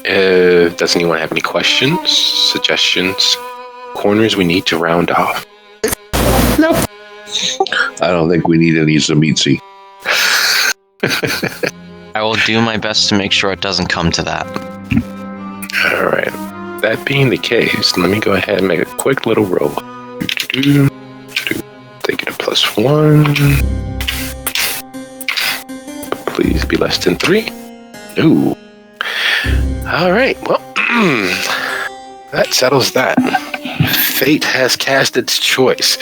Does anyone have any questions, suggestions, corners we need to round off? Nope. I don't think we need any Zamitzi. I will do my best to make sure it doesn't come to that. All right. That being the case, let me go ahead and make a quick little roll. Take it a +1. Please be less than 3. No. All right. Well, that settles that. Fate has cast its choice.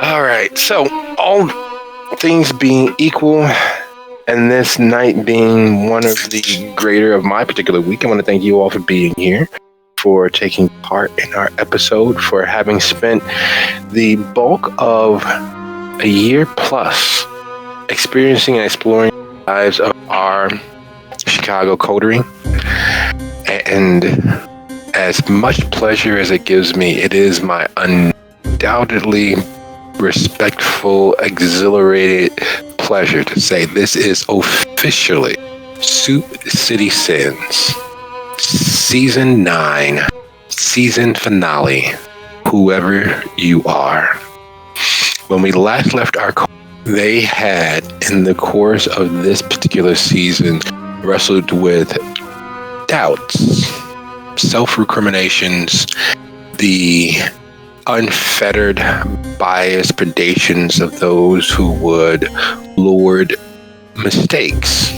All right. So, all things being equal, and this night being one of the greater of my particular week, I want to thank you all for being here, for taking part in our episode, for having spent the bulk of a year plus experiencing and exploring the lives of our Chicago coterie. And as much pleasure as it gives me, it is my undoubtedly respectful, exhilarated pleasure to say this is officially Soup City Sins Season 9, season finale, whoever you are. When we last left our they had, in the course of this particular season, wrestled with doubts, self-recriminations, the unfettered bias predations of those who would lord mistakes,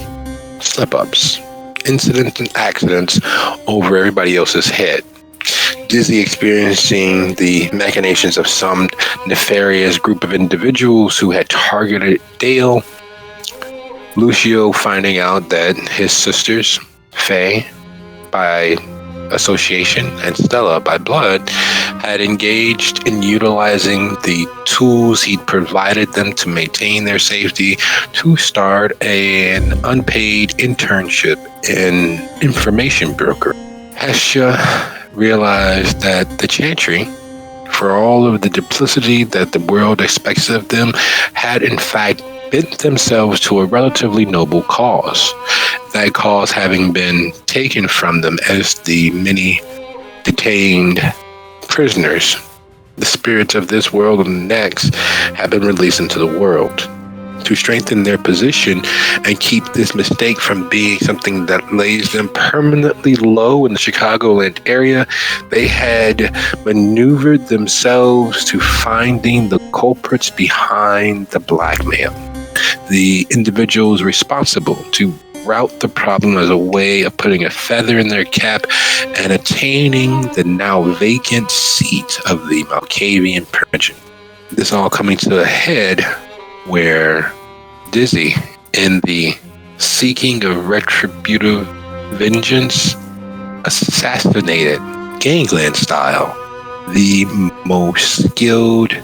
slip-ups, incidents and accidents over everybody else's head. Dizzy experiencing the machinations of some nefarious group of individuals who had targeted Dale. Lucio finding out that his sisters, Faye by association and Stella by blood, had engaged in utilizing the tools he'd provided them to maintain their safety to start an unpaid internship in information broker. Hestia realized that the Chantry, for all of the duplicity that the world expects of them, had in fact bent themselves to a relatively noble cause. That cause having been taken from them as the many detained prisoners, the spirits of this world and the next, have been released into the world. To strengthen their position and keep this mistake from being something that lays them permanently low in the Chicagoland area, they had maneuvered themselves to finding the culprits behind the blackmail. The individuals responsible to route the problem as a way of putting a feather in their cap and attaining the now vacant seat of the Malkavian Permission. This all coming to a head where Dizzy, in the seeking of retributive vengeance, assassinated, gangland style, the most skilled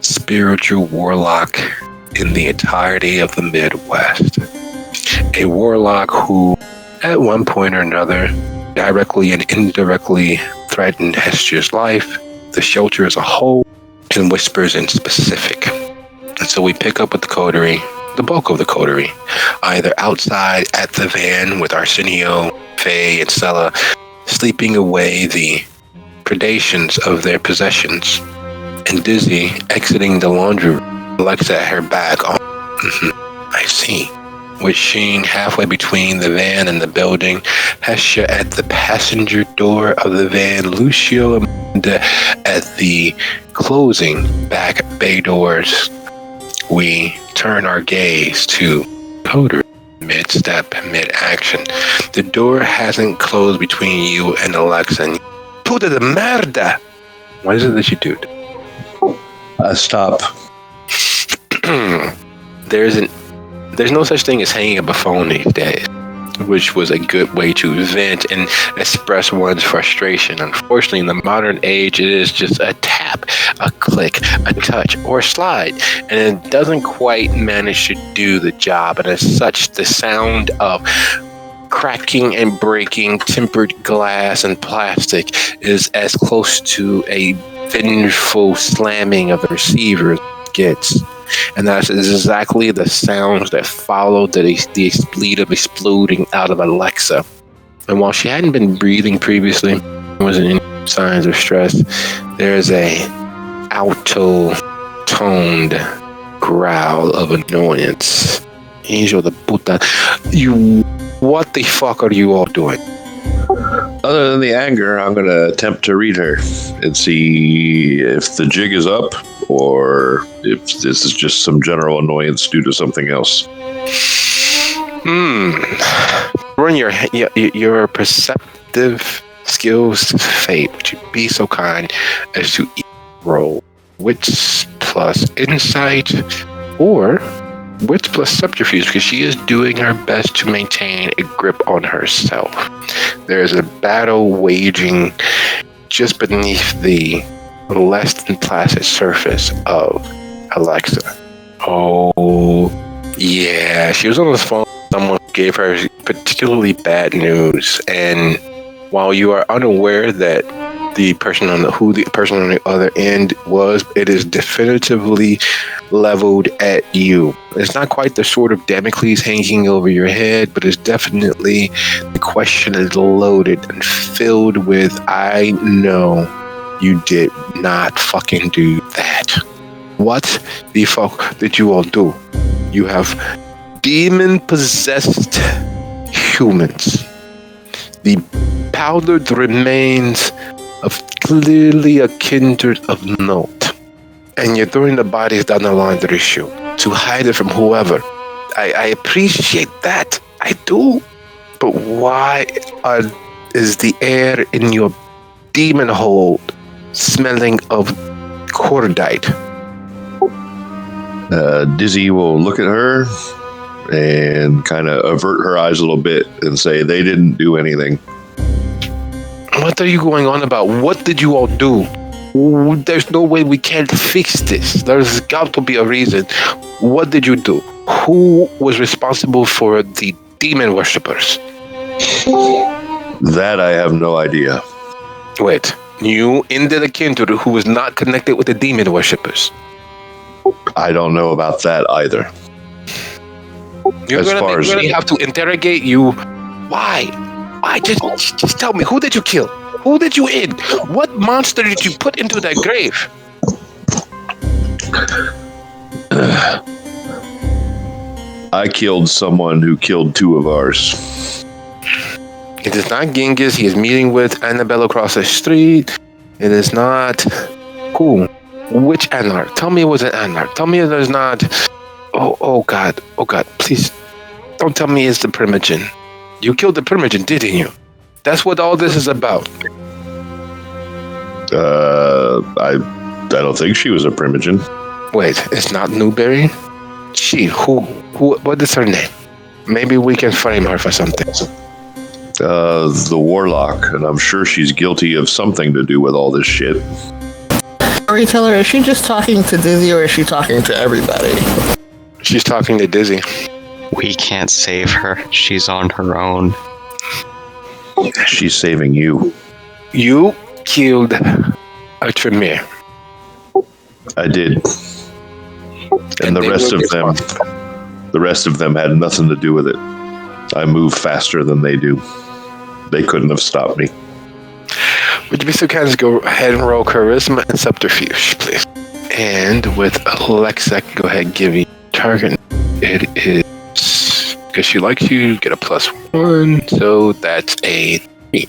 spiritual warlock in the entirety of the Midwest. A warlock who, at one point or another, directly and indirectly threatened Hestia's life, the shelter as a whole, and Whispers in specific. And so we pick up with the coterie, the bulk of the coterie, either outside at the van with Arsenio, Faye, and Stella, sleeping away the predations of their possessions, and Dizzy exiting the laundry room, Alexa at her back. I see. Wishing halfway between the van and the building, Hestia at the passenger door of the van, Lucio and Amanda at the closing back bay doors. We turn our gaze to coterie, mid-step, mid-action. The door hasn't closed between you and Alexa. Puta de merda! What is it that you do? Stop. There's no such thing as hanging up a phone these days, which was a good way to vent and express one's frustration. Unfortunately, in the modern age, it is just a tap, a click, a touch, or a slide, and it doesn't quite manage to do the job. And as such, the sound of cracking and breaking tempered glass and plastic is as close to a vengeful slamming of the receiver as it gets. And that's exactly the sounds that followed the expletive exploding out of Alexa. And while she hadn't been breathing previously, there wasn't any signs of stress, there's a alto-toned growl of annoyance. Hijo de puta. What the fuck are you all doing? Other than the anger, I'm going to attempt to read her and see if the jig is up or if this is just some general annoyance due to something else. Run your perceptive skills to fate. Would you be so kind as to roll wits plus insight or wits plus subterfuge, because she is doing her best to maintain a grip on herself. There is a battle waging just beneath the less than placid surface of Alexa. Oh, yeah. She was on the phone. Someone gave her particularly bad news, and while you are unaware that the person on the other end was, it is definitively leveled at you. It's not quite the sword of Damocles hanging over your head, but it's definitely, the question is loaded and filled with, I know you did not fucking do that. What the fuck did you all do? You have demon-possessed humans. The powdered remains of clearly a kindred of note. And you're throwing the bodies down the laundry chute to hide it from whoever. I appreciate that. I do. But why is the air in your demon hold smelling of cordite? Dizzy will look at her and kind of avert her eyes a little bit and say, they didn't do anything. What are you going on about? What did you all do? There's no way we can't fix this. There's got to be a reason. What did you do? Who was responsible for the demon worshippers? That I have no idea. Wait, you ended a kindred who was not connected with the demon worshippers. I don't know about that either. You're gonna have to interrogate you. Why? Just tell me, who did you kill? Who did you end? What monster did you put into that grave? I killed someone who killed two of ours. It is not Genghis. He is meeting with Annabelle across the street. It is not... Who? Which Anarch? Tell me it was an Anarch. Tell me there's not... Oh God. Oh God. Please, don't tell me it's the Primogen. You killed the Primogen, didn't you? That's what all this is about. I don't think she was a Primogen. Wait, it's not Newberry? What is her name? Maybe we can frame her for something. The Warlock, and I'm sure she's guilty of something to do with all this shit. Storyteller, is she just talking to Dizzy or is she talking to everybody? She's talking to Dizzy. We can't save her. She's on her own. She's saving you. You killed a Tremere. I did. And the rest of them had nothing to do with it. I move faster than they do. They couldn't have stopped me. Would you be so kind as go ahead and roll Charisma and Subterfuge, please? And with Alexa, go ahead and give you target. It is... Because she likes you, get a +1, so that's a 3.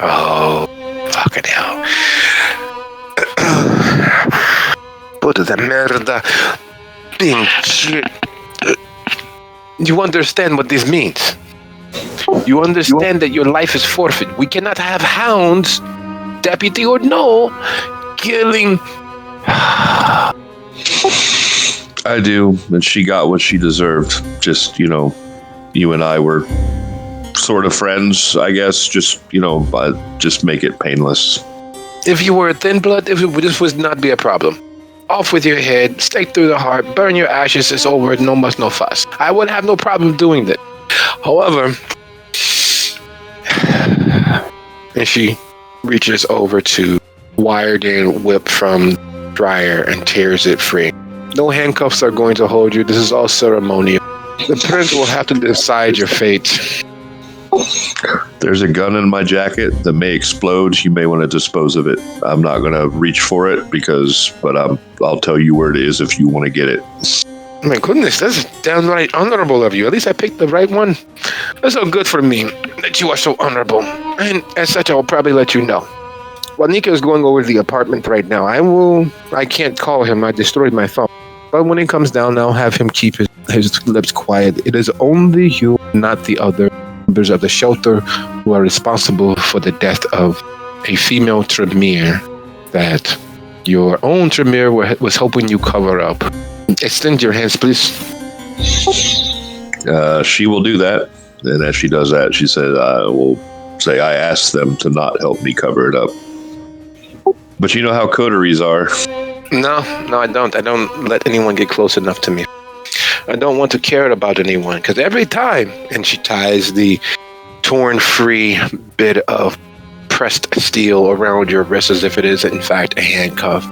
Oh, fucking hell. Puta de merda. Pinche. You understand what this means? You understand that your life is forfeit. We cannot have hounds, deputy or no, killing... I do, and she got what she deserved. Just, you and I were sort of friends, I guess. Just make it painless. If you were a thin blood, this would not be a problem. Off with your head, stake through the heart, burn your ashes, it's over, no muss, no fuss. I would have no problem doing that. However, and she reaches over to wired in whip from dryer and tears it free. No handcuffs are going to hold you. This is all ceremonial. The prince will have to decide your fate. There's a gun in my jacket that may explode. You may want to dispose of it. I'm not going to reach for it but I'll tell you where it is if you want to get it. My goodness, that's downright honorable of you. At least I picked the right one. That's so good for me that you are so honorable. And as such, I will probably let you know. While Nico is going over to the apartment right now, I can't call him. I destroyed my phone. But when he comes down, I'll have him keep his lips quiet. It is only you, not the other members of the shelter, who are responsible for the death of a female Tremere that your own Tremere was hoping you cover up. Extend your hands, please. She will do that. And as she does that, she said, I will say, I asked them to not help me cover it up. But you know how coteries are. No, I don't. I don't let anyone get close enough to me. I don't want to care about anyone, because every time, and she ties the torn free bit of pressed steel around your wrist as if it is, in fact, a handcuff.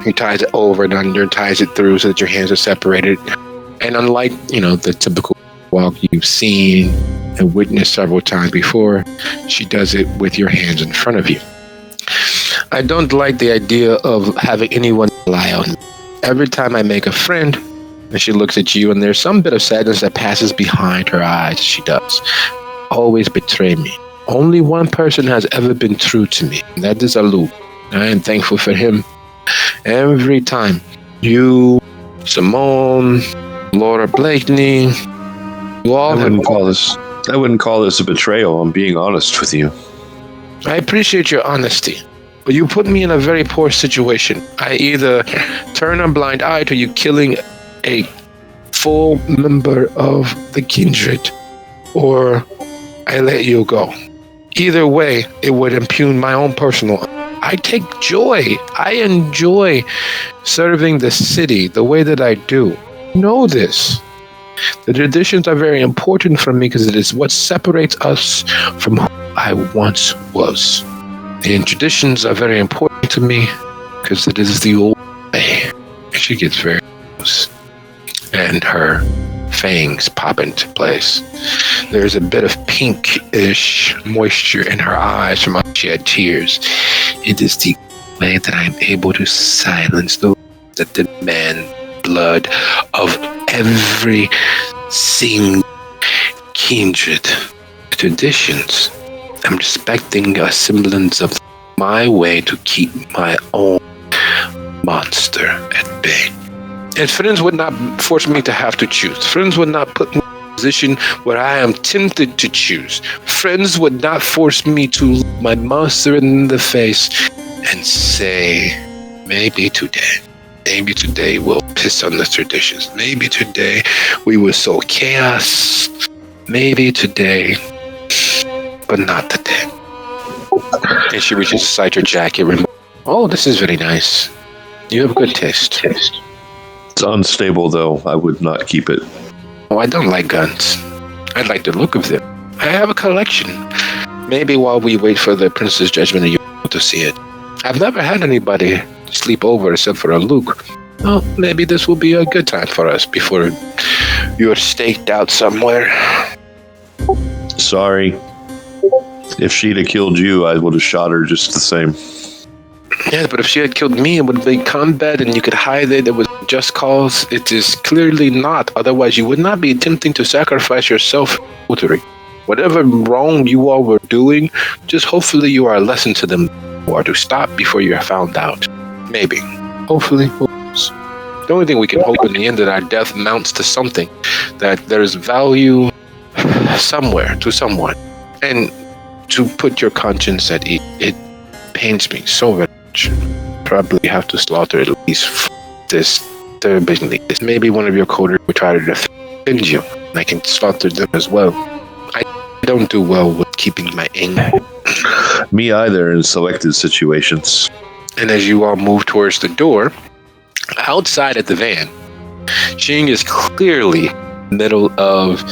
He ties it over and under, ties it through so that your hands are separated. And unlike, the typical walk you've seen and witnessed several times before, she does it with your hands in front of you. I don't like the idea of having anyone rely on me. Every time I make a friend, and she looks at you, and there's some bit of sadness that passes behind her eyes, she does. Always betray me. Only one person has ever been true to me, and that is Alou. I am thankful for him. Every time. You, Simone, Laura Blakeney, you all I wouldn't call this a betrayal. I'm being honest with you. I appreciate your honesty, but you put me in a very poor situation. I either turn a blind eye to you killing a full member of the kindred, or I let you go. Either way, it would impugn my own personal. I take joy. I enjoy serving the city the way that I do. Know this. The traditions are very important for me because it is what separates us from who I once was. The traditions are very important to me because it is the old way. And she gets very close. And her fangs pop into place. There's a bit of pinkish moisture in her eyes from when she had tears. It is the way that I'm able to silence those that demand blood of every single kindred traditions. I'm respecting a semblance of my way to keep my own monster at bay. And friends would not force me to have to choose. Friends would not put me in a position where I am tempted to choose. Friends would not force me to look my monster in the face and say, maybe today we'll piss on the traditions. Maybe today we will sow chaos. Maybe today, but not today. And she reaches inside your jacket. Oh, this is very nice. You have good taste. It's unstable, though. I would not keep it. Oh, I don't like guns. I like the look of them. I have a collection. Maybe while we wait for the Prince's judgment, you'll be able to see it. I've never had anybody sleep over except for a Luke. Well, maybe this will be a good time for us before you're staked out somewhere. Sorry. If she'd have killed you, I would have shot her just the same. Yeah, but if she had killed me, it would be combat and you could hide it. It was just cause. It is clearly not. Otherwise, you would not be attempting to sacrifice yourself. Whatever wrong you all were doing, just hopefully you are a lesson to them or to stop before you're found out. Maybe. Hopefully. The only thing we can hope in the end that our death amounts to something, that there's value somewhere to someone. And to put your conscience at ease, it pains me so very much. Probably have to slaughter at least disturbingly. Maybe one of your coders will try to defend you. I can slaughter them as well. I don't do well with keeping my anger. Me either in selected situations. And as you all move towards the door, outside at the van, Ching is clearly in the middle of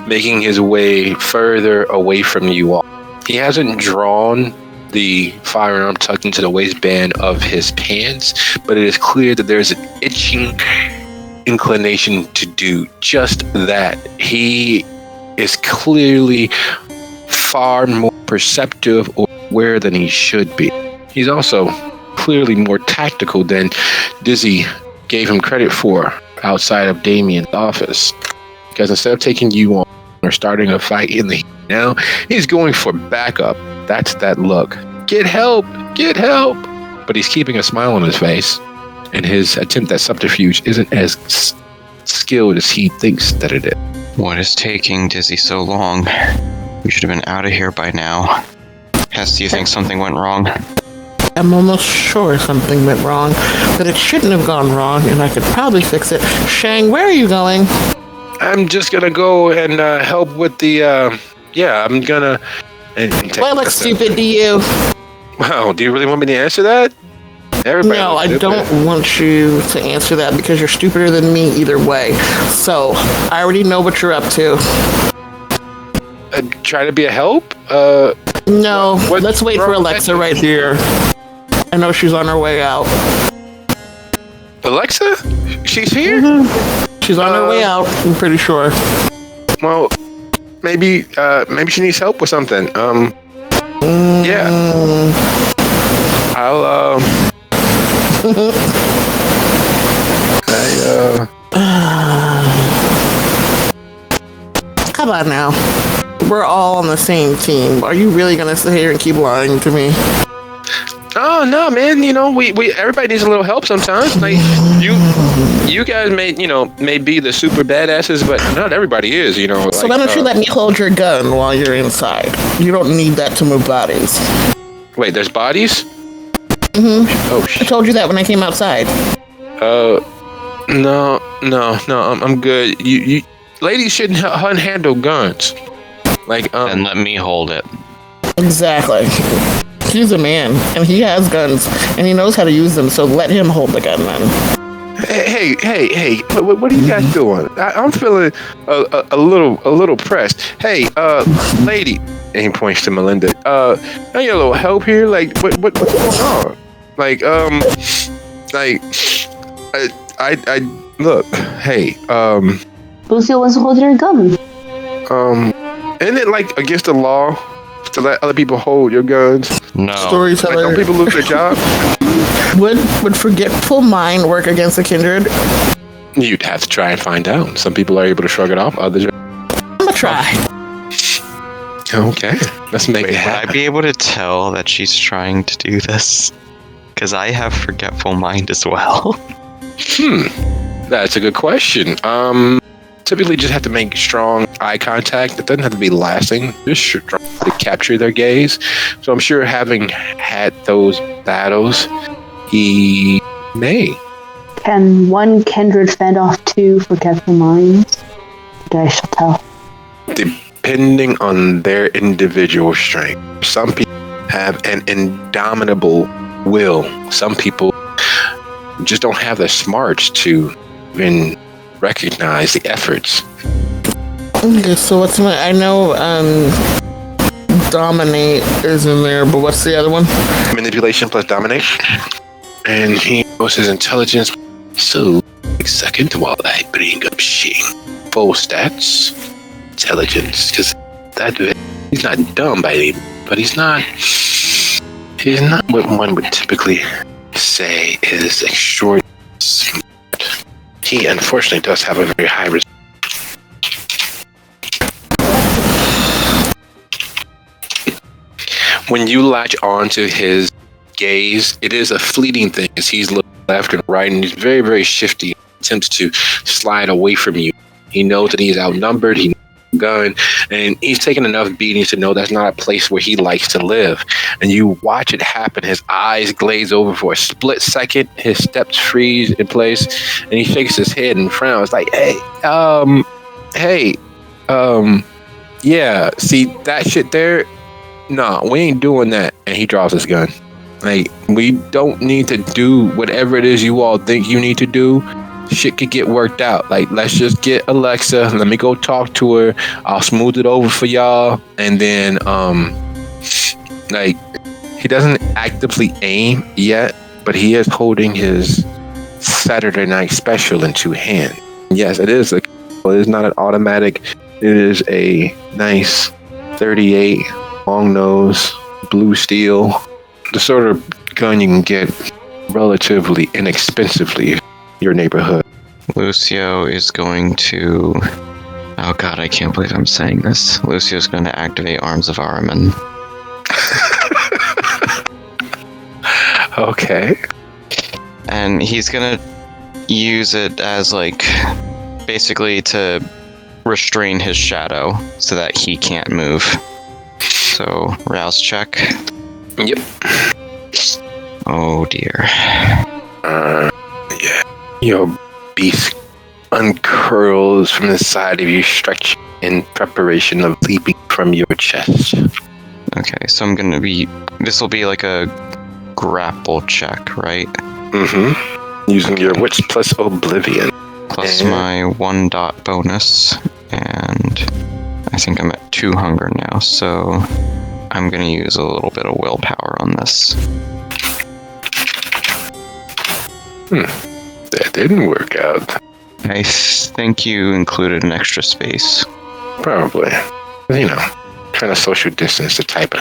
making his way further away from you all. He hasn't drawn the firearm tucked into the waistband of his pants, but it is clear that there's an itching inclination to do just that. He is clearly far more perceptive or aware than he should be. He's also clearly more tactical than Dizzy gave him credit for outside of Damien's office. Because instead of taking you on or starting a fight in the now, he's going for backup. That's that look. Get help! Get help! But he's keeping a smile on his face, and his attempt at subterfuge isn't as skilled as he thinks that it is. What is taking Dizzy so long? We should have been out of here by now. Hess, do you think something went wrong? I'm almost sure something went wrong, but it shouldn't have gone wrong, and I could probably fix it. Shang, where are you going? I'm just gonna go and help with the, I'm gonna... Do I look stupid to you? Wow, do you really want me to answer that? Everybody no, I don't want you to answer that because you're stupider than me either way. So, I already know what you're up to. Trying to be a help? No, let's wait for Alexa right here. I know she's on her way out. Alexa? She's here? Mm-hmm. She's on her way out, I'm pretty sure. Well, maybe she needs help with something. Yeah. I'll, Come on now. We're all on the same team. Are you really gonna sit here and keep lying to me? Oh no, man! You know, we everybody needs a little help sometimes. Like you guys may be the super badasses, but not everybody is. You know. So why don't you let me hold your gun while you're inside? You don't need that to move bodies. Wait, there's bodies? Mm-hmm. Oh shit! I told you that when I came outside. No, I'm good. You ladies shouldn't handle guns. Like and let me hold it. Exactly. He's a man, and he has guns, and he knows how to use them, so let him hold the gun then. Hey, what are you guys doing? I'm feeling a little pressed. Hey, lady, and he points to Melinda. I need a little help here. Like, what's going on? Like, I look, hey, Lucio wants to hold your gun. Isn't it like against the law to let other people hold your guns? No. Storyteller. Like, don't people lose their job? Would forgetful mind work against a kindred? You'd have to try and find out. Some people are able to shrug it off. Others are... I'm gonna try. Okay, let's make it happen. Would I be able to tell that she's trying to do this? Because I have forgetful mind as well. That's a good question. Typically just have to make strong eye contact. It doesn't have to be lasting. Just strong to capture their gaze. So I'm sure having had those battles, he may. Can one kindred fend off two forgetful minds? I shall tell. Depending on their individual strength. Some people have an indomitable will. Some people just don't have the smarts to even recognize the efforts. Okay, so what's I know dominate is in there, but what's the other one? Manipulation plus dominate. And he knows his intelligence. So, a second while I bring up Shing. Full stats. Intelligence. Because he's not dumb by any, but he's not what one would typically say is extraordinary. He unfortunately does have a very high risk. When you latch on to his gaze, it is a fleeting thing as he's looking left and right, and he's very, very shifty. He attempts to slide away from you. He knows that he's outnumbered. He knows the gun, and he's taken enough beatings to know that's not a place where he likes to live. And you watch it happen. His eyes glaze over for a split second. His steps freeze in place, and he shakes his head and frowns like, yeah, see that shit there? Nah, we ain't doing that. And he draws his gun. Like, we don't need to do whatever it is you all think you need to do. Shit could get worked out. Like, let's just get Alexa. Let me go talk to her. I'll smooth it over for y'all. And then, like, he doesn't actively aim yet, but he is holding his Saturday night special in two hands. Yes, it is. It is not an automatic It is a nice 38 long nose, blue steel, the sort of gun you can get relatively inexpensively in your neighborhood. Lucio is going to... Oh god, I can't believe I'm saying this. Lucio's going to activate Arms of Ahriman. Okay. And he's going to use it as, like, basically to restrain his shadow so that he can't move. So, rouse check. Yep. Oh dear. Yeah. Your beast uncurls from the side of you, stretch in preparation of leaping from your chest. Okay, so I'm gonna be... This will be like a grapple check, right? Mm-hmm. Using your wits plus oblivion. Plus my 1 dot bonus. And I think I'm at 2 hunger now, so I'm gonna use a little bit of willpower on this. That didn't work out. I think you included an extra space. Probably. You know, trying to social distance the typing.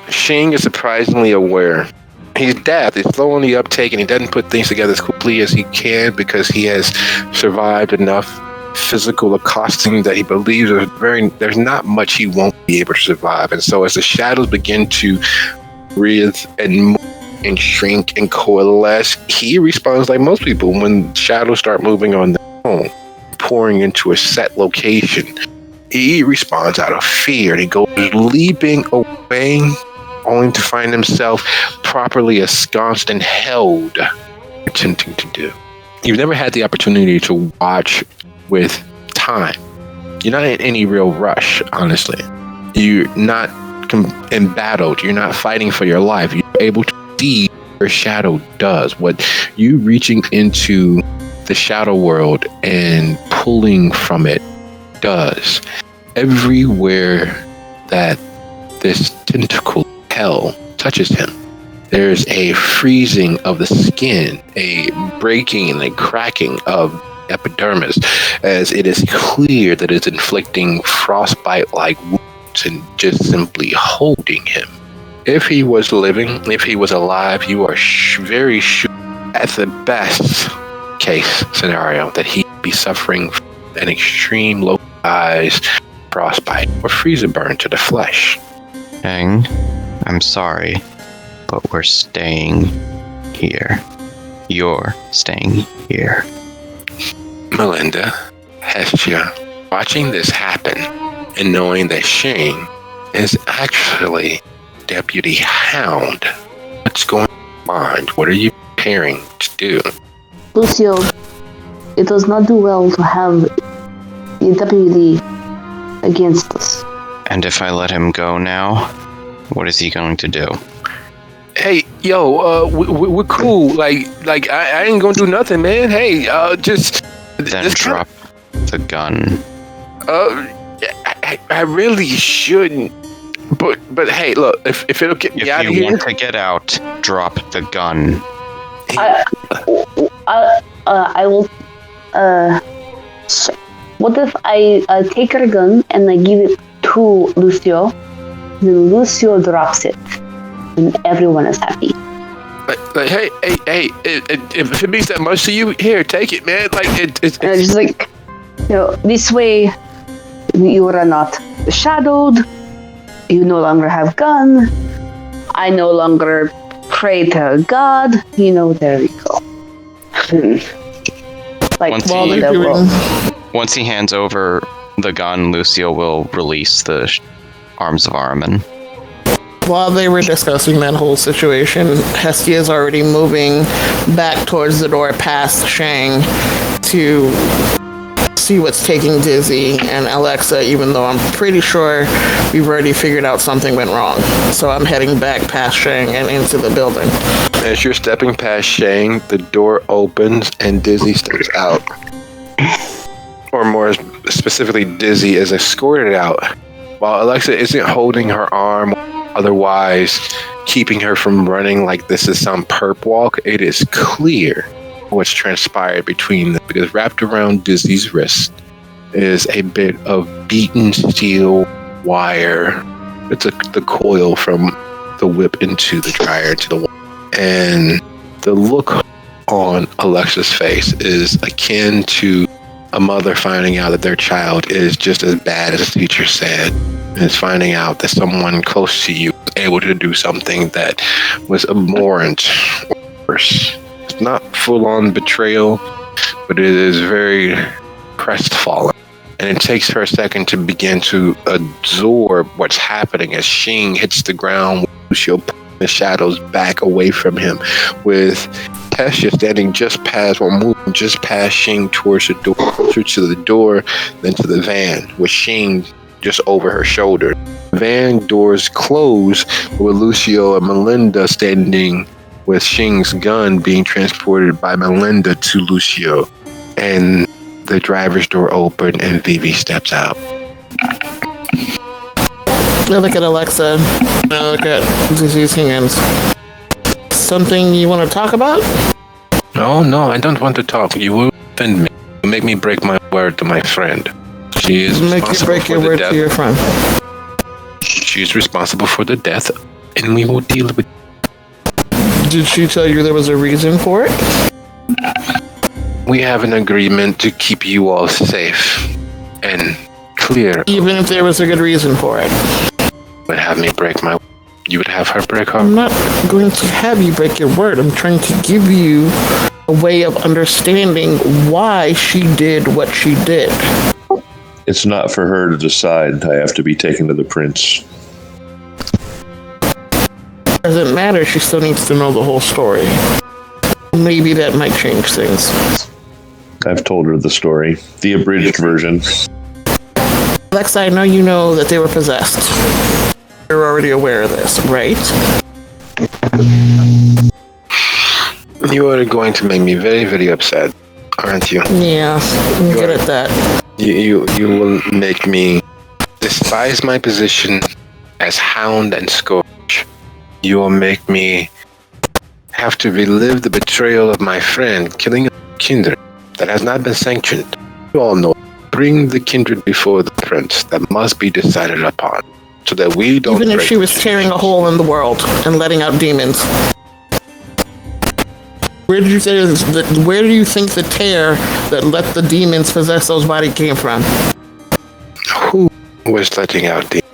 Shing is surprisingly aware. He's deft, he's slow on the uptake, and he doesn't put things together as quickly as he can because he has survived enough physical accosting that he believes there's not much he won't be able to survive. And so as the shadows begin to breathe and move and shrink and coalesce, he responds like most people when shadows start moving on their own, pouring into a set location. He responds out of fear, and he goes leaping away, only to find himself properly ensconced and held, attempting to do. You've never had the opportunity to watch with time. You're not in any real rush, honestly. You're not embattled. You're not fighting for your life. You're able to see what your shadow does. What you reaching into the shadow world and pulling from it does. Everywhere that this tentacle hell touches him, there's a freezing of the skin, a breaking and a cracking of epidermis, as it is clear that it's inflicting frostbite-like wounds and just simply holding him. If he was living, if he was alive, you are very sure, at the best case scenario, that he'd be suffering an extreme localized frostbite or freezer burn to the flesh. Dang, I'm sorry, but we're staying here. You're staying here. Melinda, Hestia, watching this happen and knowing that Shane is actually Deputy Hound, what's going on in your mind? What are you preparing to do? Lucio, it does not do well to have the deputy against us. And if I let him go now, what is he going to do? Hey, yo, we're cool. Like I ain't gonna do nothing, man. Hey, just drop the gun. I really shouldn't. But hey, look, if it'll get me out of here. If you want to get out, drop the gun. I will. What if I take her gun and I give it to Lucio? Then Lucio drops it, and everyone is happy. Like, hey, if it means that much to you, here, take it, man. Like, it's just like, this way, you are not shadowed. You no longer have gun. I no longer pray to God. There we go. Like, once he hands over the gun, Lucio will release the Arms of Ahriman. While they were discussing that whole situation, Hestia is already moving back towards the door past Shang to see what's taking Dizzy and Alexa, even though I'm pretty sure we've already figured out something went wrong. So I'm heading back past Shang and into the building. As you're stepping past Shang, the door opens and Dizzy steps out. Or more specifically, Dizzy is escorted out, while Alexa isn't holding her arm, otherwise keeping her from running like this is some perp walk. It is clear what's transpired between them, because wrapped around Dizzy's wrist is a bit of beaten steel wire. It's the coil from the whip into the dryer to the wall. And the look on Alexa's face is akin to a mother finding out that their child is just as bad as the teacher said, and is finding out that someone close to you was able to do something that was abhorrent or worse. It's not full-on betrayal, but it is very crestfallen. And it takes her a second to begin to absorb what's happening as Shing hits the ground. She'll pull the shadows back away from him, with Tessia standing just past, or moving just past Shing towards the door, closer to the door than to the van, with Shing just over her shoulder. Van doors close, with Lucio and Melinda standing with Shing's gun being transported by Melinda to Lucio. And the driver's door opened and Vivi steps out. I look at Alexa. I look at Dizzy's hands. Something you want to talk about? No, I don't want to talk. You will offend me. You make me break my word to my friend. She is Make you break your word to your friend. She is responsible for the death, and we will deal with. Did she tell you there was a reason for it? We have an agreement to keep you all safe and clear. Even if there was a good reason for it. Would have me break my. You would have her break her. I'm not going to have you break your word. I'm trying to give you a way of understanding why she did what she did. It's not for her to decide. I have to be taken to the prince. Doesn't matter. She still needs to know the whole story. Maybe that might change things. I've told her the story, the abridged version. Alexa, I know you know that they were possessed. You're already aware of this, right? You are going to make me very, very upset, aren't you? Yeah, I'm good at that. You will make me despise my position as Hound and Scourge. You will make me have to relive the betrayal of my friend, killing a kindred that has not been sanctioned. You all know. Bring the kindred before the prince. That must be decided upon, so that we don't. Even if she was tearing a hole in the world and letting out demons. Where do you think the tear that let the demons possess those bodies came from? Who was letting out demons?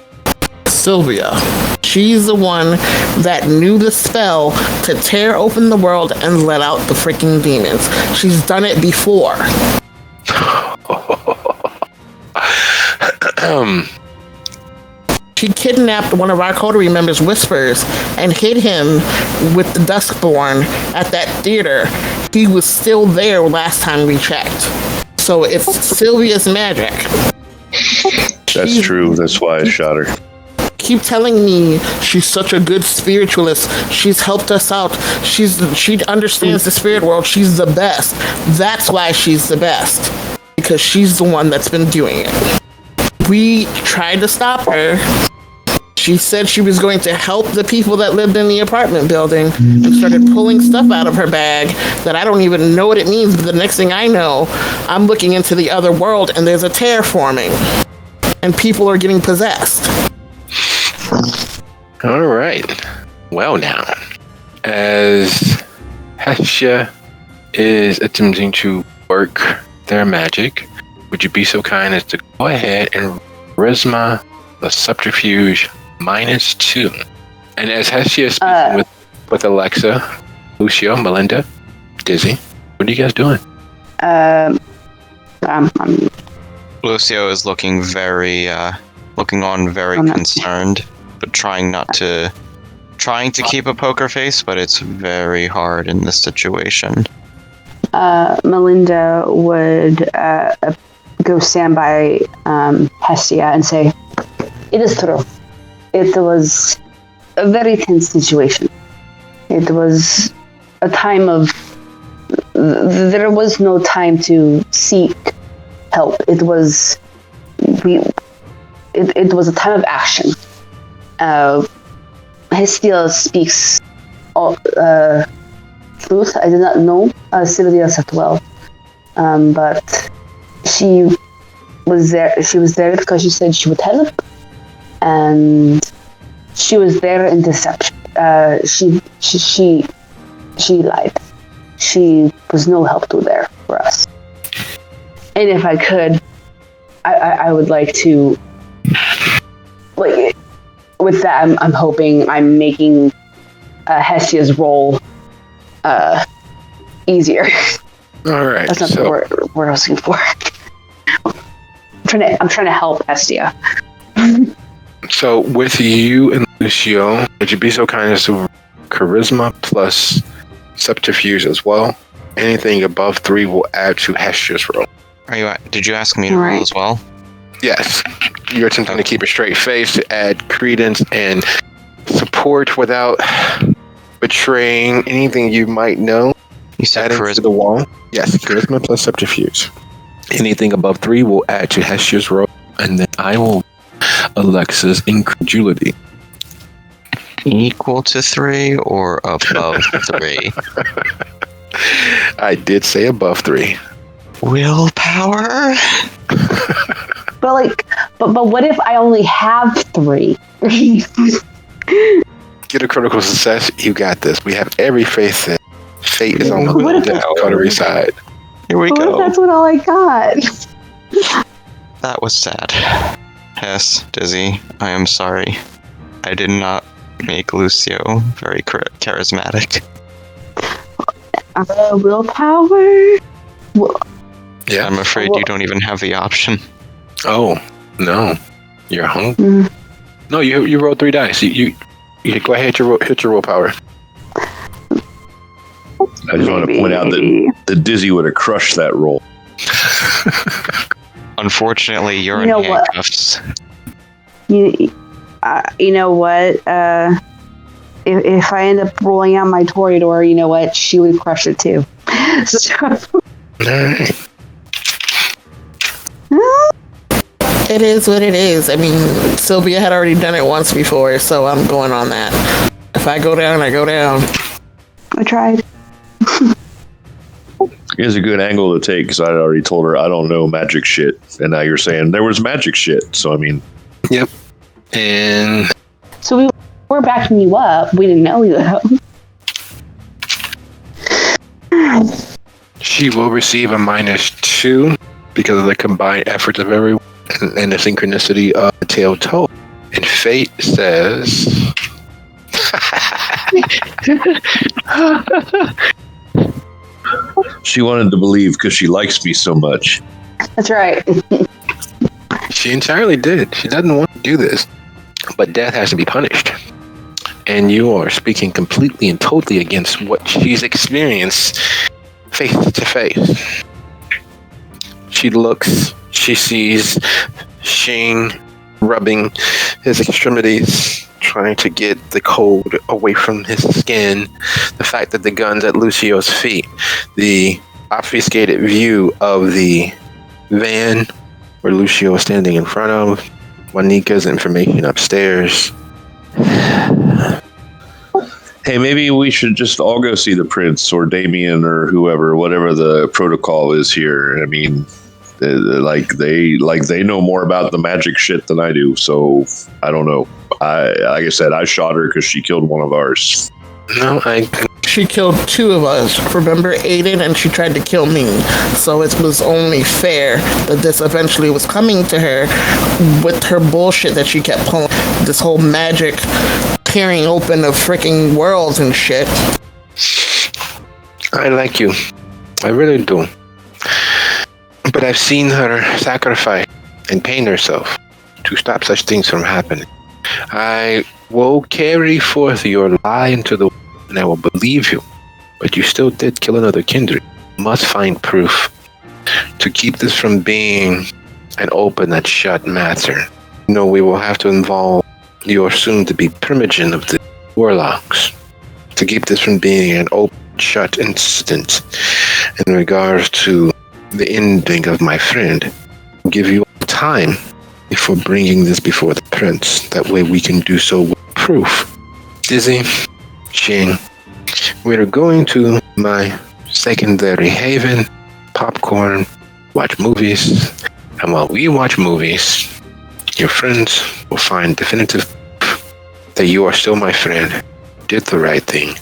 Sylvia. She's the one that knew the spell to tear open the world and let out the freaking demons. She's done it before. She kidnapped one of our coterie members, Whispers, and hid him with the Duskborn at that theater. He was still there last time we checked. So it's Sylvia's magic. That's true. That's why I shot her. Keep telling me she's such a good spiritualist. She's helped us out. She understands the spirit world. She's the best. That's why she's the best. Because she's the one that's been doing it. We tried to stop her. She said she was going to help the people that lived in the apartment building and started pulling stuff out of her bag that I don't even know what it means. But the next thing I know, I'm looking into the other world and there's a tear forming. And people are getting possessed. All right. Well now, as Hestia is attempting to work their magic, would you be so kind as to go ahead and charisma the subterfuge -2? And as Hestia is speaking with Alexa, Lucio, Melinda, Dizzy, what are you guys doing? Lucio is looking very concerned, but trying to keep a poker face, but it's very hard in this situation. Melinda would go stand by Hestia and say, "It is true. It was a very tense situation. It was a time of... There was no time to seek help. It was a time of action. Hestia speaks truth, I did not know Sylvia that well. But she was there. She was there because she said she would help, and she was there in deception. She lied. She was no help to there for us. And if I could, I would like to, like, with that, I'm hoping I'm making Hestia's role easier. All right. That's not the word I was looking for. I'm trying to help Hestia. So with you and Lucio, would you be so kind as to charisma plus subterfuge as well? Anything above 3 will add to Hestia's roll. Did you ask me to roll as well? Yes. You're attempting to keep a straight face to add credence and support without betraying anything you might know. You said adding charisma to the wall. Yes, charisma plus subterfuge. Anything above 3 will add to Hestia's roll, and then I will Alexa's incredulity. Equal to 3 or above 3? I did say above 3. Willpower? But what if I only have 3? Get a critical success. You got this. We have every faith in. Fate is on What if the cutlery side. Here we What go. if that's what all I got? That was sad. Hess, Dizzy, I am sorry. I did not make Lucio very charismatic. Willpower? Yeah. I'm afraid you don't even have the option. Oh, no. You're hungry. No, you rolled 3 dice. You go ahead, hit your willpower. I just want to point out that Dizzy would have crushed that roll. Unfortunately, you're You know in what? handcuffs. You know what? If I end up rolling out my Toreador, you know what? She would crush it too. So, Alright. It is what it is. I mean, Sylvia had already done it once before, so I'm going on that. If I go down, I go down. I tried. Here's a good angle to take because I already told her I don't know magic shit, and now you're saying there was magic shit. So I mean, Yep. And So we're backing you up. We didn't know you though. she will receive a -2 because of the combined efforts of everyone and the synchronicity of the tail toe. And fate says she wanted to believe because she likes me so much. That's right. she entirely did. She doesn't want to do this. But death has to be punished. And you are speaking completely and totally against what she's experienced face to face. She looks, she sees Shing rubbing his extremities, trying to get the cold away from his skin. The fact that the gun's at Lucio's feet. The obfuscated view of the van where Lucio is standing in front of. Juanica's information upstairs. Hey, maybe we should just all go see the prince or Damien or whoever, whatever the protocol is here. I mean, they know more about the magic shit than I do. So I don't know. Like I said, I shot her because she killed one of ours. No, She killed 2 of us. Remember Aiden? And she tried to kill me. So it was only fair that this eventually was coming to her with her bullshit that she kept pulling. This whole magic tearing open of freaking worlds and shit. I like you. I really do. But I've seen her sacrifice and pain herself to stop such things from happening. I will carry forth your lie into the world, and I will believe you. But you still did kill another kindred. You must find proof to keep this from being an open and shut matter. No, we will have to involve your soon-to-be primogen of the warlocks to keep this from being an open, shut incident in regards to the ending of my friend. I'll give you time before bringing this before the prince. That way we can do so with proof. Dizzy, Shing, we're going to my secondary haven, popcorn, watch movies, and while we watch movies, your friends will find definitive proof that you are still my friend, did the right thing,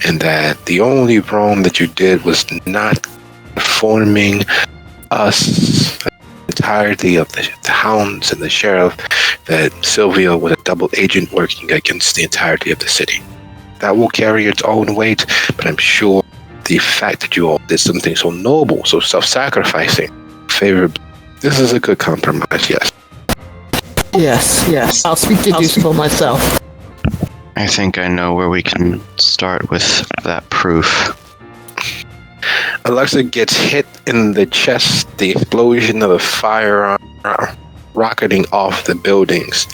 and that the only wrong that you did was not informing us, the entirety of the hounds and the sheriff, that Sylvia was a double agent working against the entirety of the city. That will carry its own weight, but I'm sure the fact that you all did something so noble, so self-sacrificing, favorably, this is a good compromise, yes. Yes. I'll speak to Deucible myself. I think I know where we can start with that proof. Alexa gets hit in the chest, the explosion of the firearm rocketing off the buildings.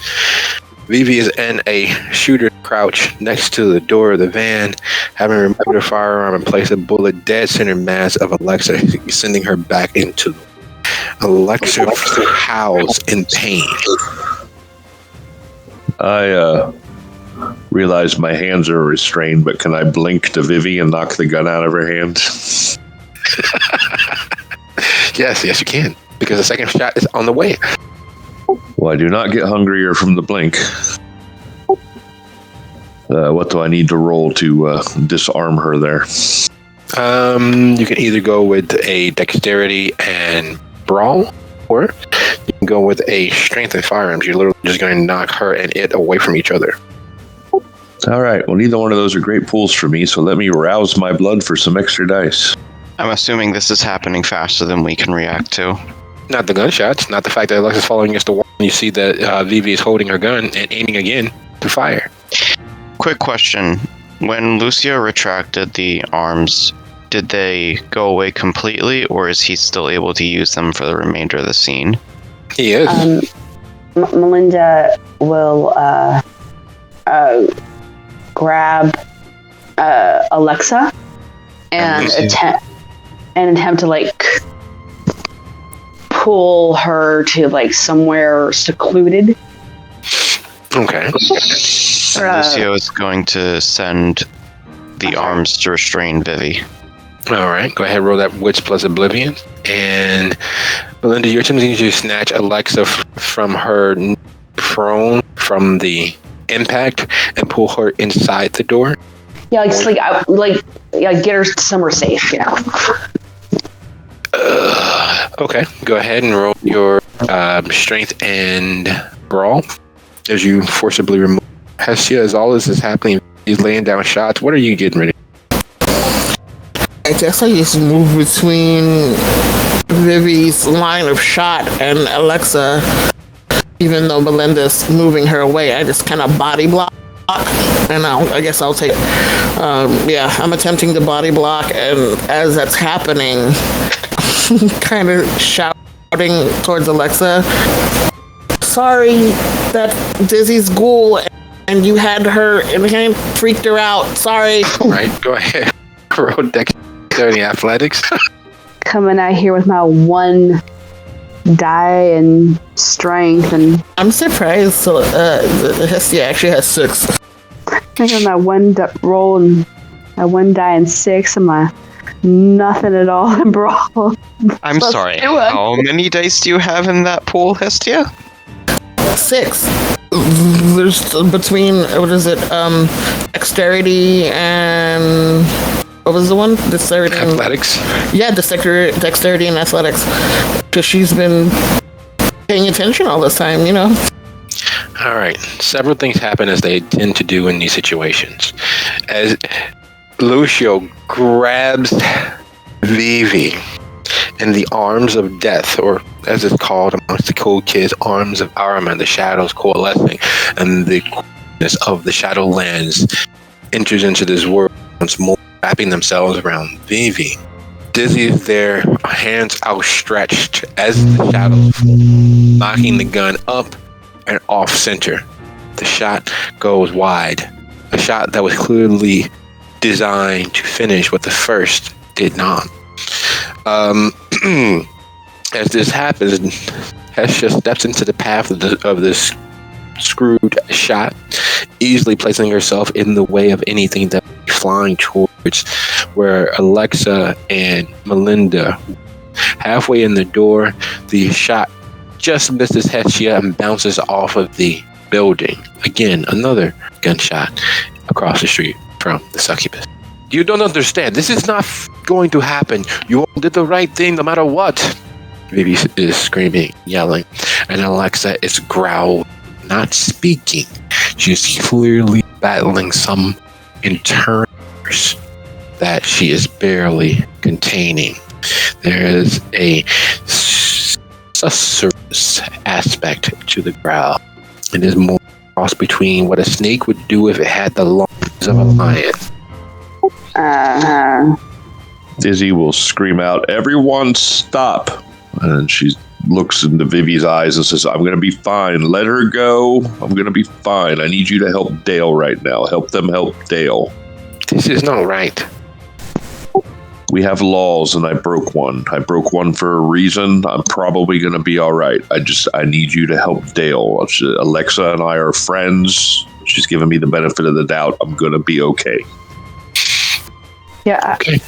Vivi is in a shooter crouch next to the door of the van, having removed her firearm and placed a bullet dead center mass of Alexa, sending her back into the... Alexa howls in pain. I realize my hands are restrained, but can I blink to Vivi and knock the gun out of her hand? Yes, you can, because the second shot is on the way. Well, I do not get hungrier from the blink. What do I need to roll to disarm her there? You can either go with a dexterity and brawl, or you can go with a strength and firearms. You're literally just going to knock her and it away from each other. All right. Well, neither one of those are great pools for me, so let me rouse my blood for some extra dice. I'm assuming this is happening faster than we can react to. Not the gunshots, not the fact that Alexa's following against the wall. You see that Vivi is holding her gun and aiming again to fire. Quick question. When Lucio retracted the arms, did they go away completely, or is he still able to use them for the remainder of the scene? He is. Melinda will grab Alexa and attempt to like pull her to like somewhere secluded. Okay. Lucio is going to send the arms to restrain Vivi. All right, go ahead and roll that Wits plus Oblivion. And Belinda, you're attempting to snatch Alexa from her prone from the impact and pull her inside the door. Yeah, get her somewhere safe, you know. Okay, go ahead and roll your strength and brawl as you forcibly remove Hestia. As all this is happening, he's laying down shots. What are you getting ready? I guess I just move between Vivi's line of shot and Alexa. Even though Belinda's moving her away, I just kind of body block. And I guess I'll take... I'm attempting to body block, and as that's happening, kind of shouting towards Alexa, sorry that Dizzy's ghoul, and you had her, and kind of freaked her out. Sorry. All right, go ahead. Roll dexterity athletics. Coming out here with my one die and strength, and I'm surprised. So the Hestia actually has 6. I think on my one roll and my one die and 6, and my nothing at all in brawl. I'm sorry. How many dice do you have in that pool, Hestia? 6. There's between dexterity and what was the one? Dexterity and athletics. Yeah, dexterity and athletics. Because she's been paying attention all this time, you know. All right. Several things happen as they tend to do in these situations. As Lucio grabs Vivi in the arms of death, or as it's called amongst the cool kids, arms of Ahriman, the shadows coalescing, and the coolness of the Shadowlands enters into this world once more, wrapping themselves around Vivi. Dizzy is there, hands outstretched as the shadows fall, knocking the gun up and off center. The shot goes wide. A shot that was clearly designed to finish what the first did not. As this happens, Hestia steps into the path of this screwed shot, easily placing herself in the way of anything that is flying towards where Alexa and Melinda, halfway in the door, the shot just misses Hestia and bounces off of the building. Again, another gunshot across the street from the succubus. You don't understand. This is not going to happen. You all did the right thing no matter what. Vivi is screaming, yelling, and Alexa is growling, not speaking. She's clearly battling some internal force that she is barely containing. There is a susurrus aspect to the growl. It is more cross between what a snake would do if it had the lungs of a lion. Dizzy will scream out, "Everyone stop!" And she looks into Vivi's eyes and says, "I'm going to be fine. Let her go. I'm going to be fine. I need you to help Dale right now. Help them help Dale. This is not right. We have laws, and I broke one. I broke one for a reason. I'm probably going to be all right. I need you to help Dale. Alexa and I are friends. She's given me the benefit of the doubt. I'm going to be okay." Yeah. Okay.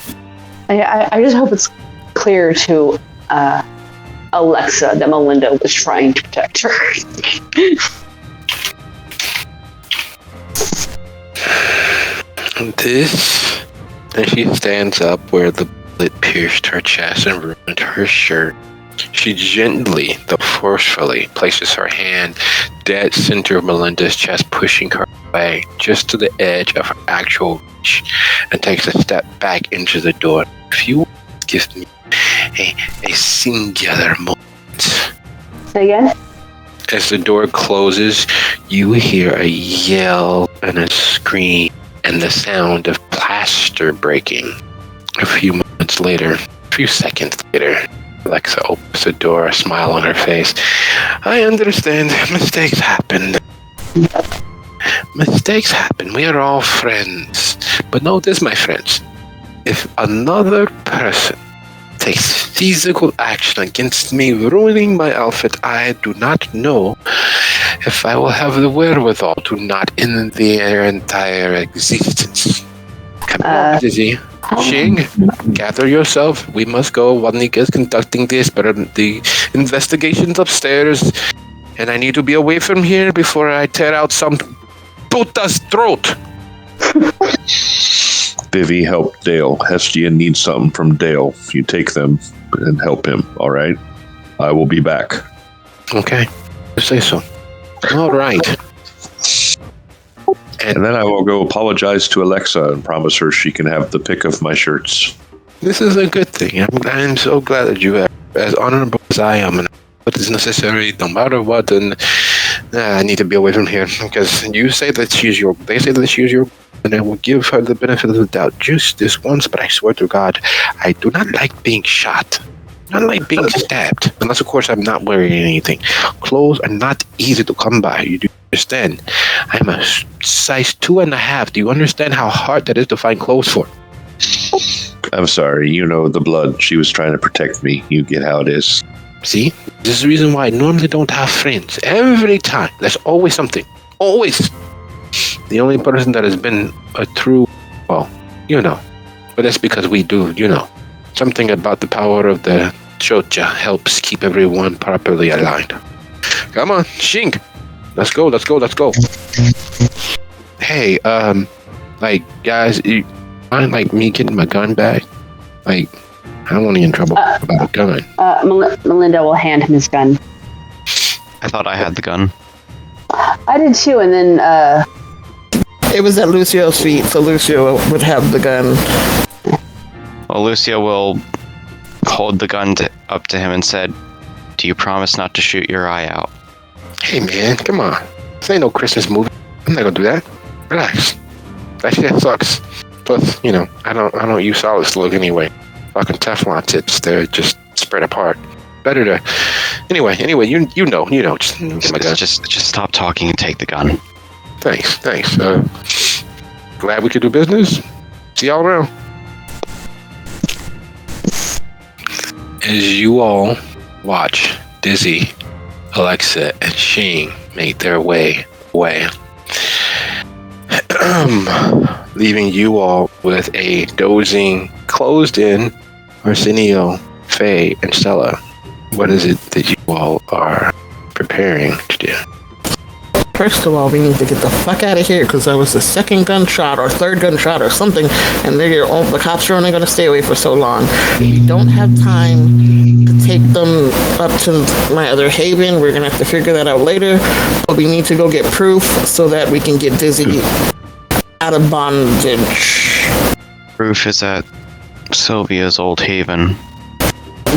I just hope it's clear to Alexa that Melinda was trying to protect her. This, and she stands up where the bullet pierced her chest and ruined her shirt. She gently, though forcefully, places her hand dead center of Melinda's chest, pushing her away just to the edge of her actual reach, and takes a step back into the door. If you give me a singular moment. Say again? As the door closes, you hear a yell and a scream and the sound of plaster breaking. A few moments later, a few seconds later, Alexa opens the door, a smile on her face. I understand. Mistakes happen. Mistakes happen. We are all friends. But know this, my friends. If another person takes physical action against me, ruining my outfit, I do not know if I will have the wherewithal to not end their entire existence. Come on, Dizzy. Shing, gather yourself. We must go. Wadnika is conducting the investigations upstairs, and I need to be away from here before I tear out some puta's throat. Vivi, help Dale. Hestia needs something from Dale. You take them and help him, all right? I will be back. Okay, you say so. All right. And then I will go apologize to Alexa and promise her she can have the pick of my shirts. This is a good thing. I'm so glad that you are as honorable as I am, and what is necessary, no matter what. And I need to be away from here because they say that she's your, and I will give her the benefit of the doubt just this once. But I swear to God, I do not like being shot. I don't like being stabbed, unless of course I'm not wearing anything. Clothes are not easy to come by. You do understand? I'm a size 2.5. Do you understand how hard that is to find clothes for? I'm sorry, you know the blood. She was trying to protect me. You get how it is. See? This is the reason why I normally don't have friends. Every time. There's always something. Always. The only person that has been a true, well, you know. But that's because we do, you know. Something about the power of the Chocha helps keep everyone properly aligned. Come on, Shink. Let's go. Hey, guys, you mind, me getting my gun back? I don't want to get in trouble about a gun. Melinda will hand him his gun. I thought I had the gun. I did too, and then, It was at Lucio's feet, so Lucio would have the gun. Well, Lucio will hold the gun up to him and said, "Do you promise not to shoot your eye out?" Hey, man, come on. This ain't no Christmas movie. I'm not gonna do that. Relax. That shit sucks. Plus, you know, I don't use solid slug anyway. Fucking Teflon tips, they're just spread apart. Better to... Anyway, you know. Just get my gun. Just stop talking and take the gun. Thanks. Glad we could do business. See y'all around. As you all watch Dizzy, Alexa, and Shing make their way away, leaving you all with a dozing, closed-in Arsenio, Faye, and Stella. What is it that you all are preparing to do? First of all, we need to get the fuck out of here because that was the second gunshot or third gunshot or something, and the cops are only going to stay away for so long. We don't have time to take them up to my other haven. We're going to have to figure that out later, but we need to go get proof so that we can get Dizzy out of bondage. Proof is at Sylvia's old haven.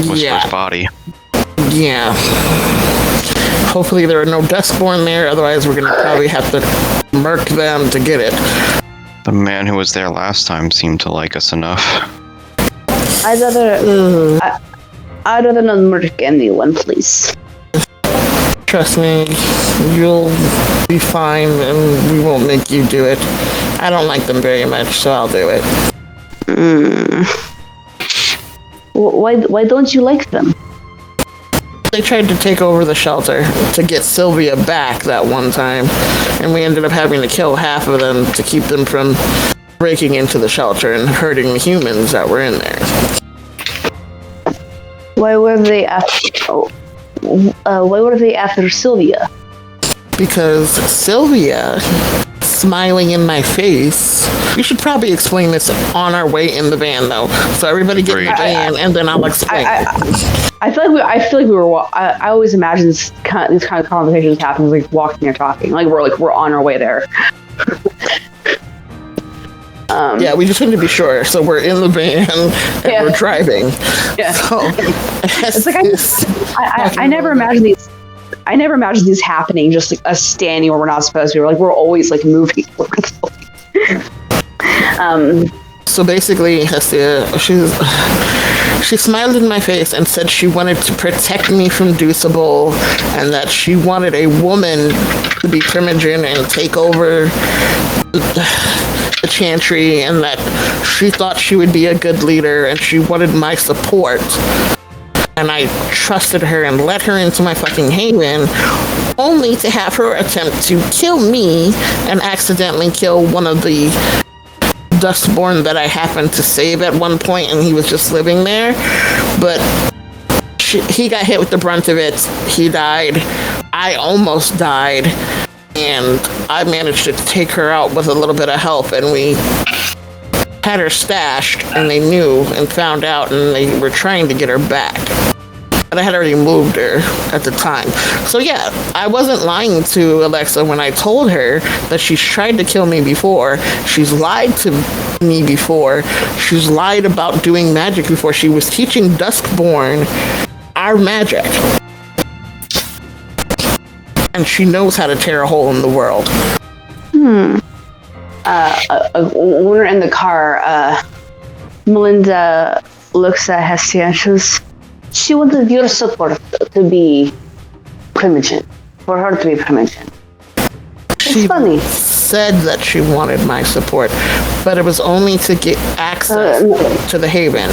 Whisper's body. Yeah. Hopefully there are no Dustborn there, otherwise we're gonna probably have to murk them to get it. The man who was there last time seemed to like us enough. I'd rather not murk anyone, please. Trust me, you'll be fine and we won't make you do it. I don't like them very much, so I'll do it. Why don't you like them? They tried to take over the shelter to get Sylvia back that one time, and we ended up having to kill half of them to keep them from breaking into the shelter and hurting the humans that were in there. Why were they after Sylvia? Because Sylvia, smiling in my face. We should probably explain this on our way in the van, though. So everybody get in the van, and then I'll explain. I feel like we were. I always imagine these kind of conversations happening like walking or talking. Like we're on our way there. Yeah, we just need to be sure. So we're in the van and we're driving. Yeah. So, it's like I never imagine these. I never imagined these happening. Just like us standing where we're not supposed to be. We're always like moving. So basically, Hestia, she smiled in my face and said she wanted to protect me from Deuceable, and that she wanted a woman to be Primogen and take over the Chantry, and that she thought she would be a good leader, and she wanted my support. And I trusted her and let her into my fucking haven, only to have her attempt to kill me and accidentally kill one of the Dustborn that I happened to save at one point, and he was just living there. But he got hit with the brunt of it. He died. I almost died. And I managed to take her out with a little bit of help, and we had her stashed, and they knew and found out, and they were trying to get her back. But I had already moved her at the time. So yeah, I wasn't lying to Alexa when I told her that she's tried to kill me before. She's lied to me before. She's lied about doing magic before. She was teaching Duskborn our magic. And she knows how to tear a hole in the world. When we're in the car, Melinda looks at Hestia and she wanted your support to be Primogen. For her to be Primogen. It's funny. Said that she wanted my support, but it was only to get access to the haven.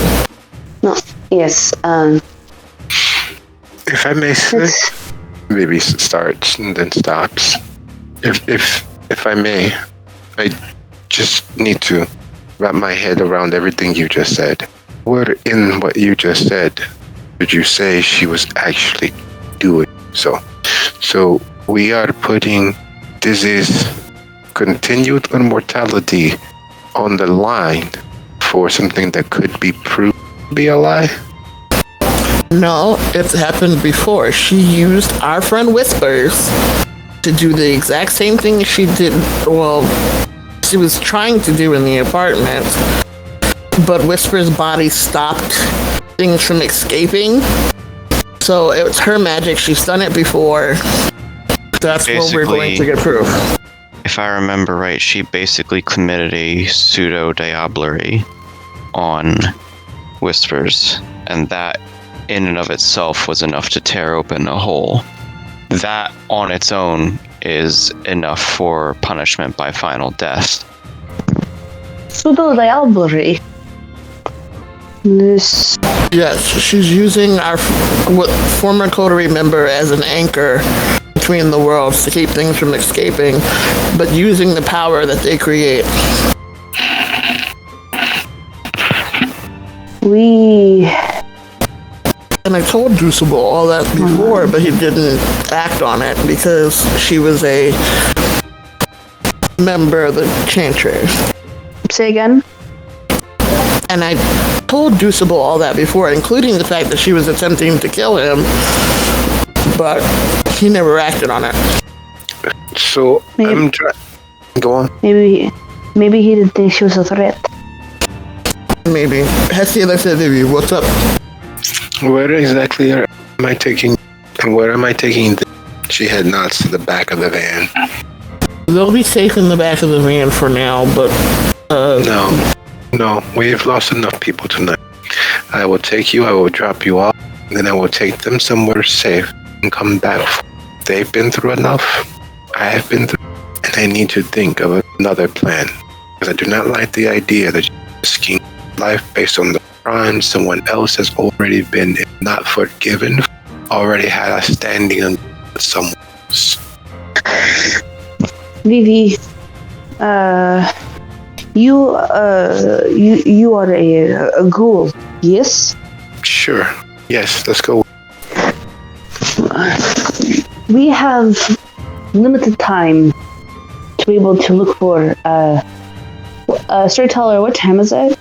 No, yes. If I may say, maybe starts and then stops. If I may, I just need to wrap my head around everything you just said. Where in what you just said did you say she was actually doing so? So we are putting Dizzy's continued immortality on the line for something that could be proved to be a lie? No, it's happened before. She used our friend Whispers to do the exact same thing she did, well, she was trying to do in the apartment, but Whisper's body stopped things from escaping. So it's her magic. She's done it before. That's what we're going to get proof. If I remember right, she basically committed a pseudo-diablerie on Whispers, and that in and of itself was enough to tear open a hole. That on its own is enough for punishment by final death. Pseudo-diablerie? Yes, she's using our former coterie member as an anchor between the worlds to keep things from escaping, but using the power that they create. We And I told Deuceable all that before, but he didn't act on it because she was a member of the Chantry. say again. And I told Deuceable all that before, including the fact that she was attempting to kill him, but he never acted on it. So I'm trying. Go on. Maybe he didn't think she was a threat. Maybe. Hestia looks at Vivi. What's up? Where exactly am I taking? And where am I taking? She had nods to the back of the van. They'll be safe in the back of the van for now, but No, we've lost enough people tonight. I will take you. I will drop you off, and then I will take them somewhere safe and come back. They've been through enough. I have been through, and I need to think of another plan because I do not like the idea that you're risking life based on the crime someone else has already been, if not forgiven, already had a standing on someone else. Vivi, you are a ghoul, yes? Sure. Yes, let's go. We have limited time to be able to look for Storyteller, what time is it?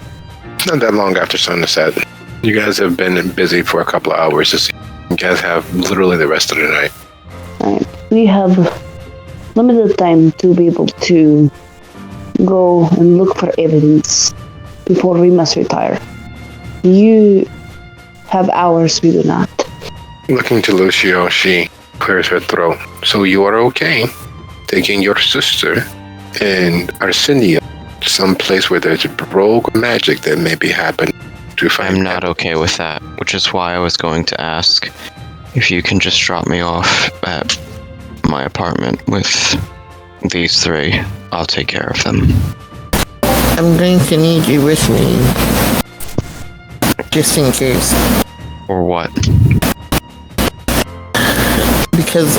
Not that long after sunset. You guys have been busy for a couple of hours this evening. You guys have literally the rest of the night. Right. We have limited time to be able to go and look for evidence before we must retire. You have hours, we do not. Looking to Lucio, she clears her throat. So you are okay taking your sister and Arsenio to some place where there's rogue magic that may be happening to find. I'm not okay with that, which is why I was going to ask if you can just drop me off at my apartment with these three. I'll take care of them. I'm going to need you with me. Just in case. Or what? Because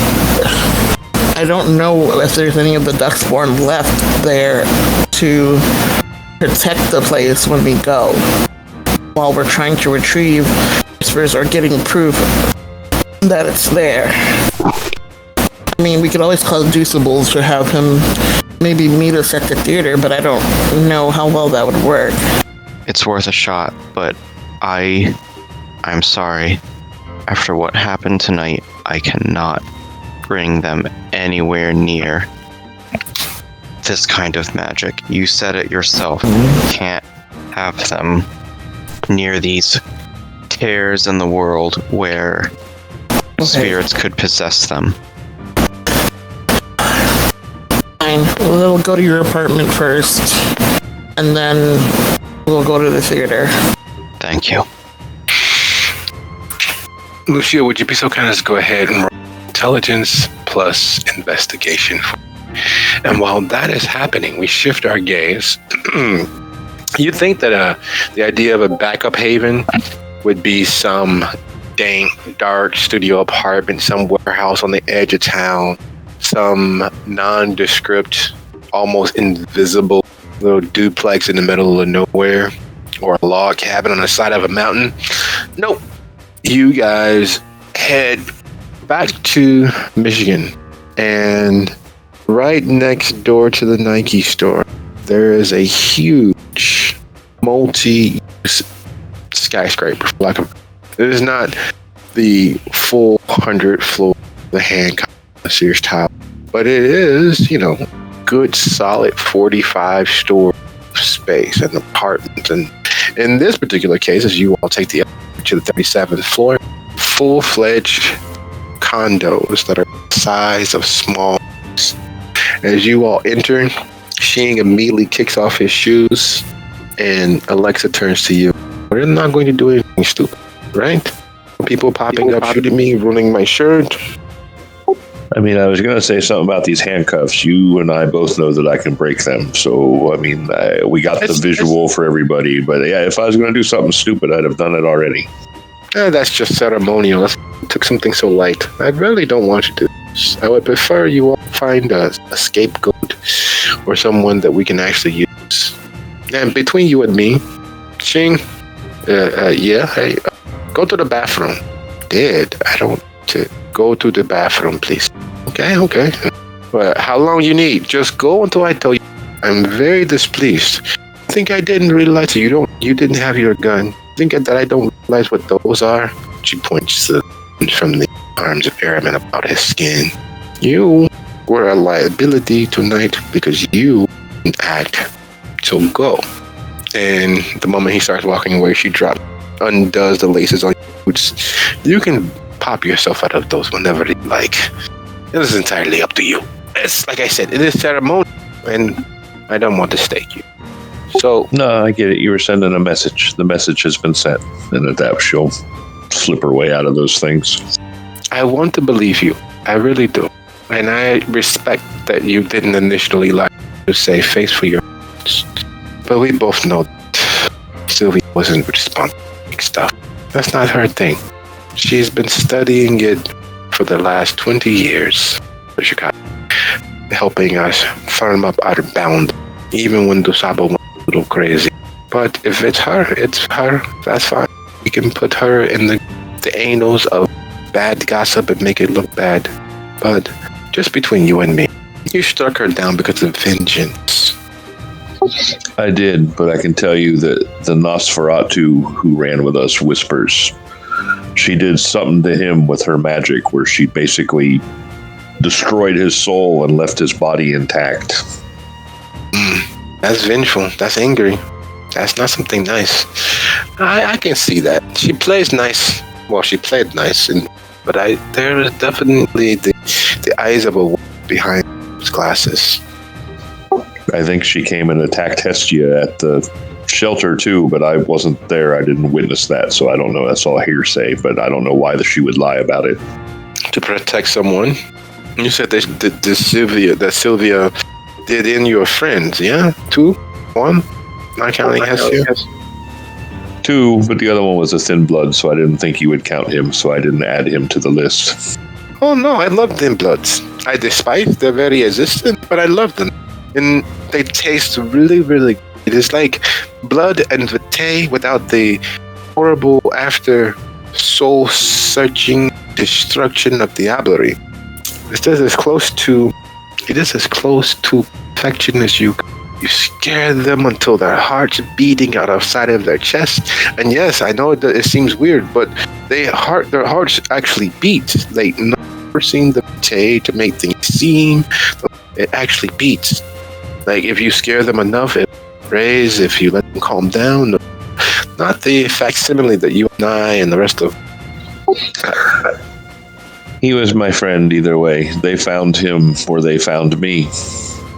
I don't know if there's any of the Ducksborn left there to protect the place when we go. While we're trying to retrieve whispers or getting proof that it's there. I mean, we could always call Deuceables to have him maybe meet us at the theater, but I don't know how well that would work. It's worth a shot, but I'm sorry. After what happened tonight, I cannot bring them anywhere near this kind of magic. You said it yourself. You can't have them near these tears in the world where spirits could possess them. Fine. We'll go to your apartment first, and then we'll go to the theater. Thank you. Lucio, would you be so kind as to go ahead and roll intelligence plus investigation? And while that is happening, we shift our gaze. You'd think that the idea of a backup haven would be some dank, dark studio apartment, some warehouse on the edge of town, some nondescript, almost invisible little duplex in the middle of nowhere, or a log cabin on the side of a mountain. Nope. You guys head back to Michigan, and right next door to the Nike store, there is a huge multi-use skyscraper. It is not the full 100 floor, the Hancock Sears Tower, but it is, good solid 45 store space and apartments. And in this particular case, as you all take the to the 37th floor, full-fledged condos that are the size of small. As you all enter, Shing immediately kicks off his shoes, and Alexa turns to you. We're not going to do anything stupid, right? People popping up, shooting me, ruining my shirt. I mean, I was going to say something about these handcuffs. You and I both know that I can break them. So, I mean, we got the visual for everybody. But yeah, if I was going to do something stupid, I'd have done it already. That's just ceremonial. It took something so light. I really don't want you to do this. I would prefer you all find a scapegoat or someone that we can actually use. And between you and me, Shing, Yeah, hey, go to the bathroom. Did I don't to go to the bathroom, please? Okay. Well, how long you need? Just go until I tell you. I'm very displeased. Think I didn't realize you didn't have your gun. Think that I don't realize what those are? She points from the arms of Airman about his skin. You were a liability tonight because you didn't act. So go. And the moment he starts walking away, she undoes the laces on your boots. You can pop yourself out of those whenever you like. It is entirely up to you. It's like I said, it is ceremonial, and I don't want to stake you. So no, I get it. You were sending a message. The message has been sent, and at that she'll slip her way out of those things. I want to believe you. I really do, and I respect that you didn't initially lie to save face for your. But we both know that Sylvia wasn't responsible for stuff. That's not her thing. She's been studying it for the last 20 years. Chicago, helping us firm up our bound, even when Dusabo went a little crazy. But if it's her, that's fine. We can put her in the annals of bad gossip and make it look bad. But just between you and me, you struck her down because of vengeance. I did, but I can tell you that the Nosferatu who ran with us whispers. She did something to him with her magic where she basically destroyed his soul and left his body intact. That's vengeful. That's angry. That's not something nice. I can see that. She plays nice. Well, she played nice, but there is definitely the eyes of a woman behind those glasses. I think she came and attacked Hestia at the shelter too, but I wasn't there. I didn't witness that, so I don't know. That's all hearsay, but I don't know why she would lie about it. To protect someone? You said that Sylvia did in your friends, yeah? 2? 1? Not counting Hestia? 2, but the other one was a thin blood, so I didn't think you would count him, so I didn't add him to the list. Oh no, I love thin bloods. I despise their very existence, but I love them. And they taste really, really good. It is like blood and vitae without the horrible after soul-searching destruction of diablerie. It is as close to perfection as you scare them until their heart's beating out of side of their chest. And yes, I know that it seems weird, but their hearts actually beat. Like, never seen the vitae to make things seem. It actually beats. Like, if you scare them enough, it raise. If you let them calm down, not the facsimile that you and I and the rest of. He was my friend either way. They found him, or they found me,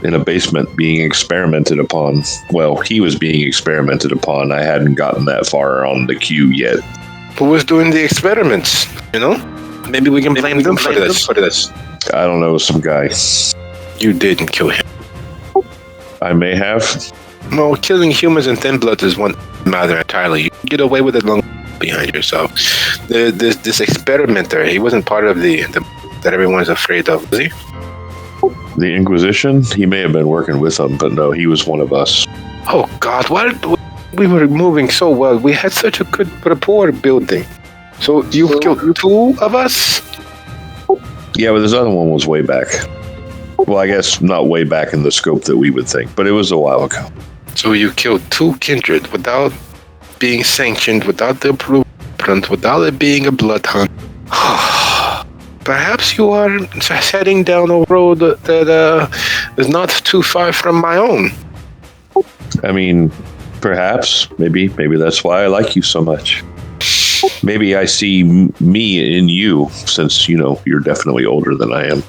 in a basement being experimented upon. Well, he was being experimented upon. I hadn't gotten that far on the queue yet. Who was doing the experiments? You know, maybe we can blame them for this. I don't know, some guy. You didn't kill him. I may have. Well, killing humans and thin bloods is one matter entirely. You get away with it long behind yourself. This experimenter, he wasn't part of the that everyone's afraid of, was he? The Inquisition? He may have been working with them, but no, he was one of us. Oh God, what? We were moving so well. We had such a good rapport building. So you killed 2 of us? Yeah, but this other one was way back. Well, I guess not way back in the scope that we would think, but it was a while ago. So you killed 2 kindred without being sanctioned, without the approval, without it being a blood hunt. Perhaps you are heading down a road that is not too far from my own. I mean, perhaps, maybe that's why I like you so much. Maybe I see me in you, since, you're definitely older than I am.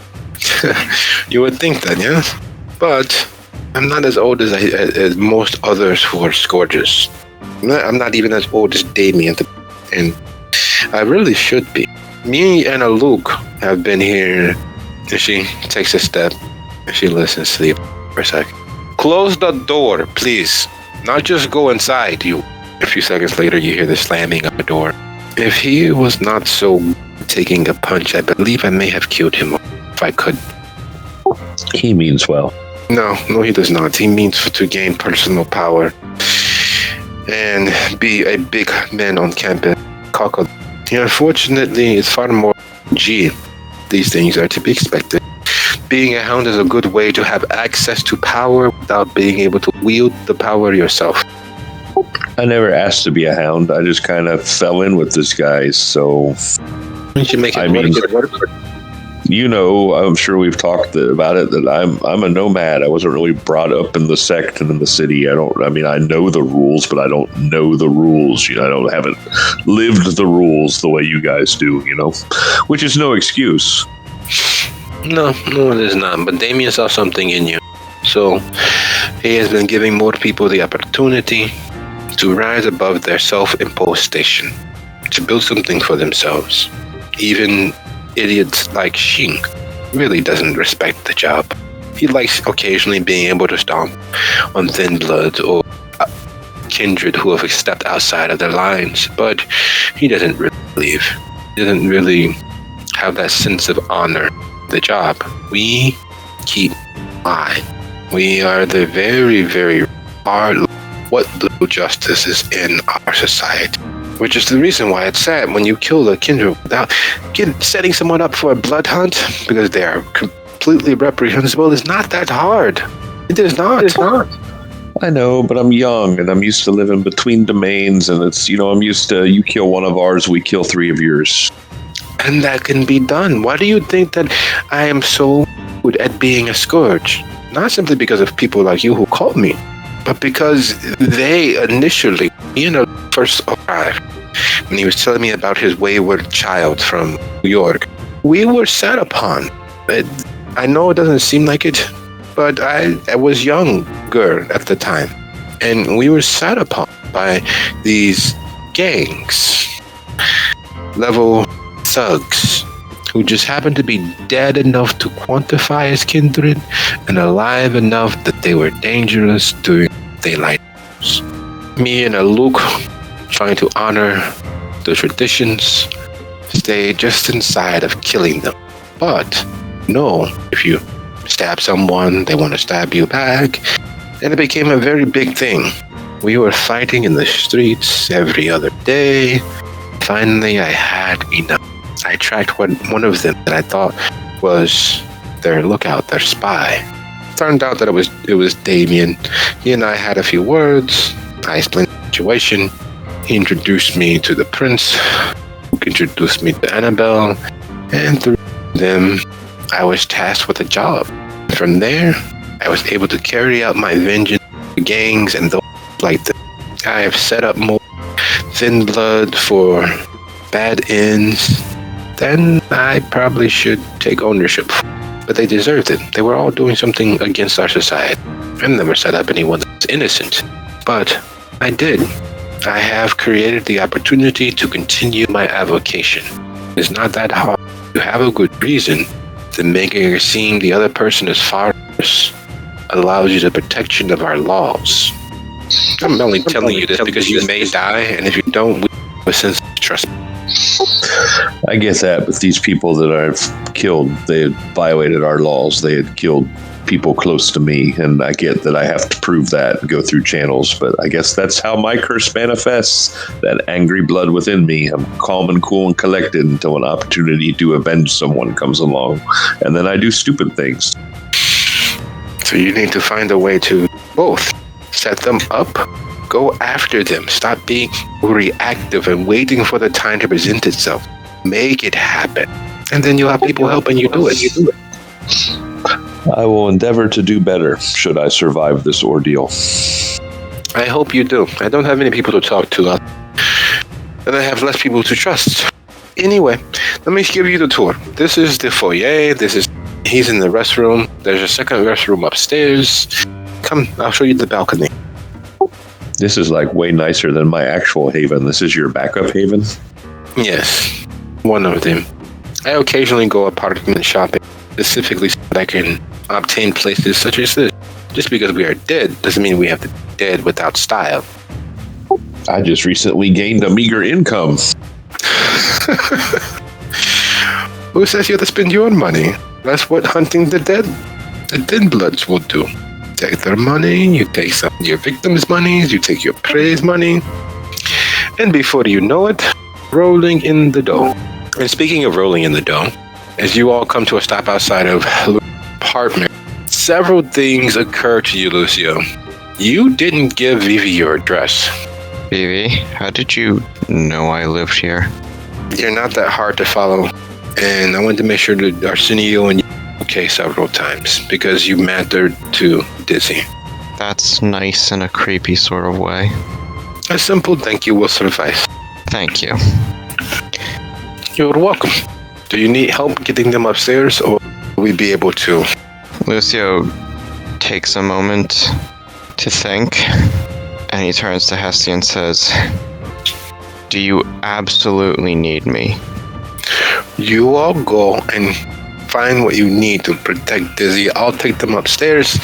You would think that, yes? But I'm not as old as most others who are scourges. I'm not even as old as Damien, and I really should be. Me and Luke have been here. And she takes a step, and she listens to you for a second. Close the door, please. Not just go inside. A few seconds later, you hear the slamming of the door. If he was not so taking a punch, I believe I may have killed him if I could. He means well. No, he does not. He means to gain personal power. and be a big man on campus. Cockle. Unfortunately, it's far more G. These things are to be expected. Being a hound is a good way to have access to power without being able to wield the power yourself. I never asked to be a hound. I just kind of fell in with this guy, so... You should make it work. You know, I'm sure we've talked about it, that I'm a nomad. I wasn't really brought up in the sect and in the city. I know the rules, but I don't know the rules. You know, I haven't lived the rules the way you guys do, you know, which is no excuse. No, it is not. But Damien saw something in you. So he has been giving more people the opportunity to rise above their self-imposed station, to build something for themselves. Even idiots like Shing really doesn't respect the job. He likes occasionally being able to stomp on thin blood or kindred who have stepped outside of their lines, but he doesn't really believe. He doesn't really have that sense of honor in the job. We keep line. We are the very, very hard what little justice is in our society. Which is the reason why it's sad when you kill a kindred without setting someone up for a blood hunt because they are completely reprehensible is not that hard. It is not. It's not. I know, but I'm young and I'm used to living between domains, and it's, you know, I'm used to you kill one of ours, we kill 3 of yours. And that can be done. Why do you think that I am so good at being a scourge? Not simply because of people like you who called me, but because they initially, first arrived, when he was telling me about his wayward child from New York, we were set upon. I know it doesn't seem like it, but I was younger at the time, and we were set upon by these gangs, level thugs, who just happened to be dead enough to quantify as kindred and alive enough that they were dangerous during daylight hours. Me and Luke, trying to honor the traditions, stayed just inside of killing them. But no, if you stab someone, they want to stab you back, and it became a very big thing. We were fighting in the streets every other day. Finally, I had enough. I tracked one of them that I thought was their lookout, their spy. Turned out that it was Damien. He and I had a few words. I explained the situation. He introduced me to the prince, who introduced me to Annabelle, and through them, I was tasked with a job. From there, I was able to carry out my vengeance on gangs and those like them. I have set up more thin blood for bad ends. Then I probably should take ownership. But they deserved it. They were all doing something against our society. I never set up anyone that's innocent. But I did. I have created the opportunity to continue my avocation. It's not that hard. You have a good reason. Then making it seem the other person is far worse allows you the protection of our laws. I'm only telling you this because you may die, and if you don't, we have a sense of trust. I get that, but these people that I've killed, they had violated our laws. They had killed people close to me, and I get that I have to prove that and go through channels, but I guess that's how my curse manifests, that angry blood within me. I'm calm and cool and collected until an opportunity to avenge someone comes along, and then I do stupid things. So you need to find a way to both set them up, go after them, stop being reactive and waiting for the time to present itself. Make it happen. And then you'll have people helping you do it. I will endeavor to do better should I survive this ordeal. I hope you do. I don't have any people to talk to, and I have less people to trust. Anyway, let me give you the tour. This is the foyer. He's in the restroom. There's a second restroom upstairs. Come, I'll show you the balcony. This is like way nicer than my actual haven. This is your backup haven? Yes, one of them. I occasionally go apartment shopping, specifically so that I can obtain places such as this. Just because we are dead doesn't mean we have to be dead without style. I just recently gained a meager income. Who says you have to spend your money? That's what hunting the dead bloods will do. take their money, you take some of your victims' monies, you take your prey's money, and before you know it, rolling in the dough. And speaking of rolling in the dough, as you all come to a stop outside of Lucy's apartment, several things occur to you, Lucio. You didn't give Vivi your address. Vivi, how did you know I lived here? You're not that hard to follow, and I wanted to make sure that Arsenio and you were okay several times because you mattered to Dizzy. That's nice in a creepy sort of way. A simple thank you will suffice. Thank you. You're welcome. Do you need help getting them upstairs, or will we be able to? Lucio takes a moment to think, and he turns to Hestia and says, "Do you absolutely need me?" You all go and find what you need to protect Dizzy. I'll take them upstairs.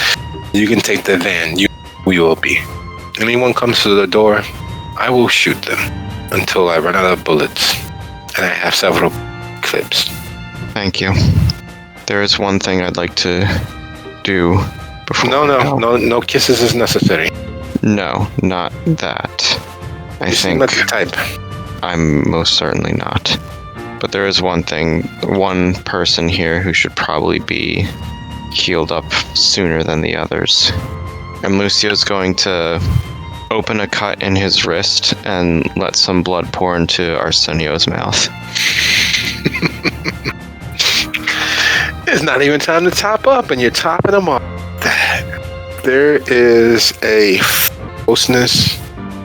You can take the van. We will be. Anyone comes to the door, I will shoot them until I run out of bullets. And I have several clips. Thank you. There is one thing I'd like to do before. No kisses is necessary. No, not that. I think not the type. I'm most certainly not. But there is one person here who should probably be healed up sooner than the others. And Lucio's going to open a cut in his wrist and let some blood pour into Arsenio's mouth. It's not even time to top up, and you're topping them off. There is a closeness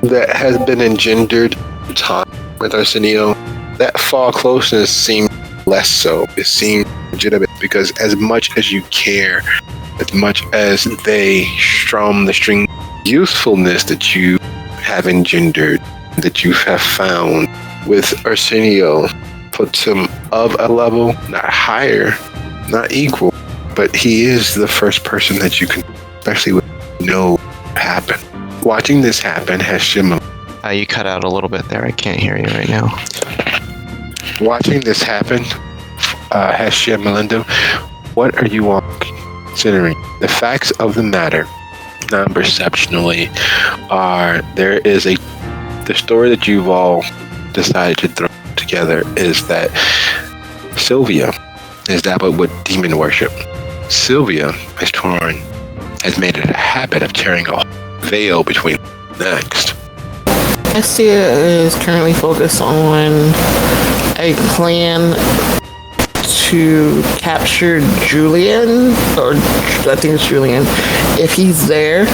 that has been engendered time with Arsenio. That fall closeness seems less so. It seems legitimate because as much as you care, as much as they strum the string, usefulness that you have engendered, that you have found with Arsenio, puts him of a level, not higher, not equal, but he is the first person that you can especially know happen. Watching this happen has Shimon. You cut out a little bit there. I can't hear you right now. Watching this happen, Hestia and Melinda, what are you all considering? The facts of the matter, non-perceptionally, are the story that you've all decided to throw together is that Sylvia is dabbled with demon worship. Sylvia has made it a habit of tearing a veil between next. Hestia is currently focused on a plan to capture Julian, or I think it's Julian, if he's there,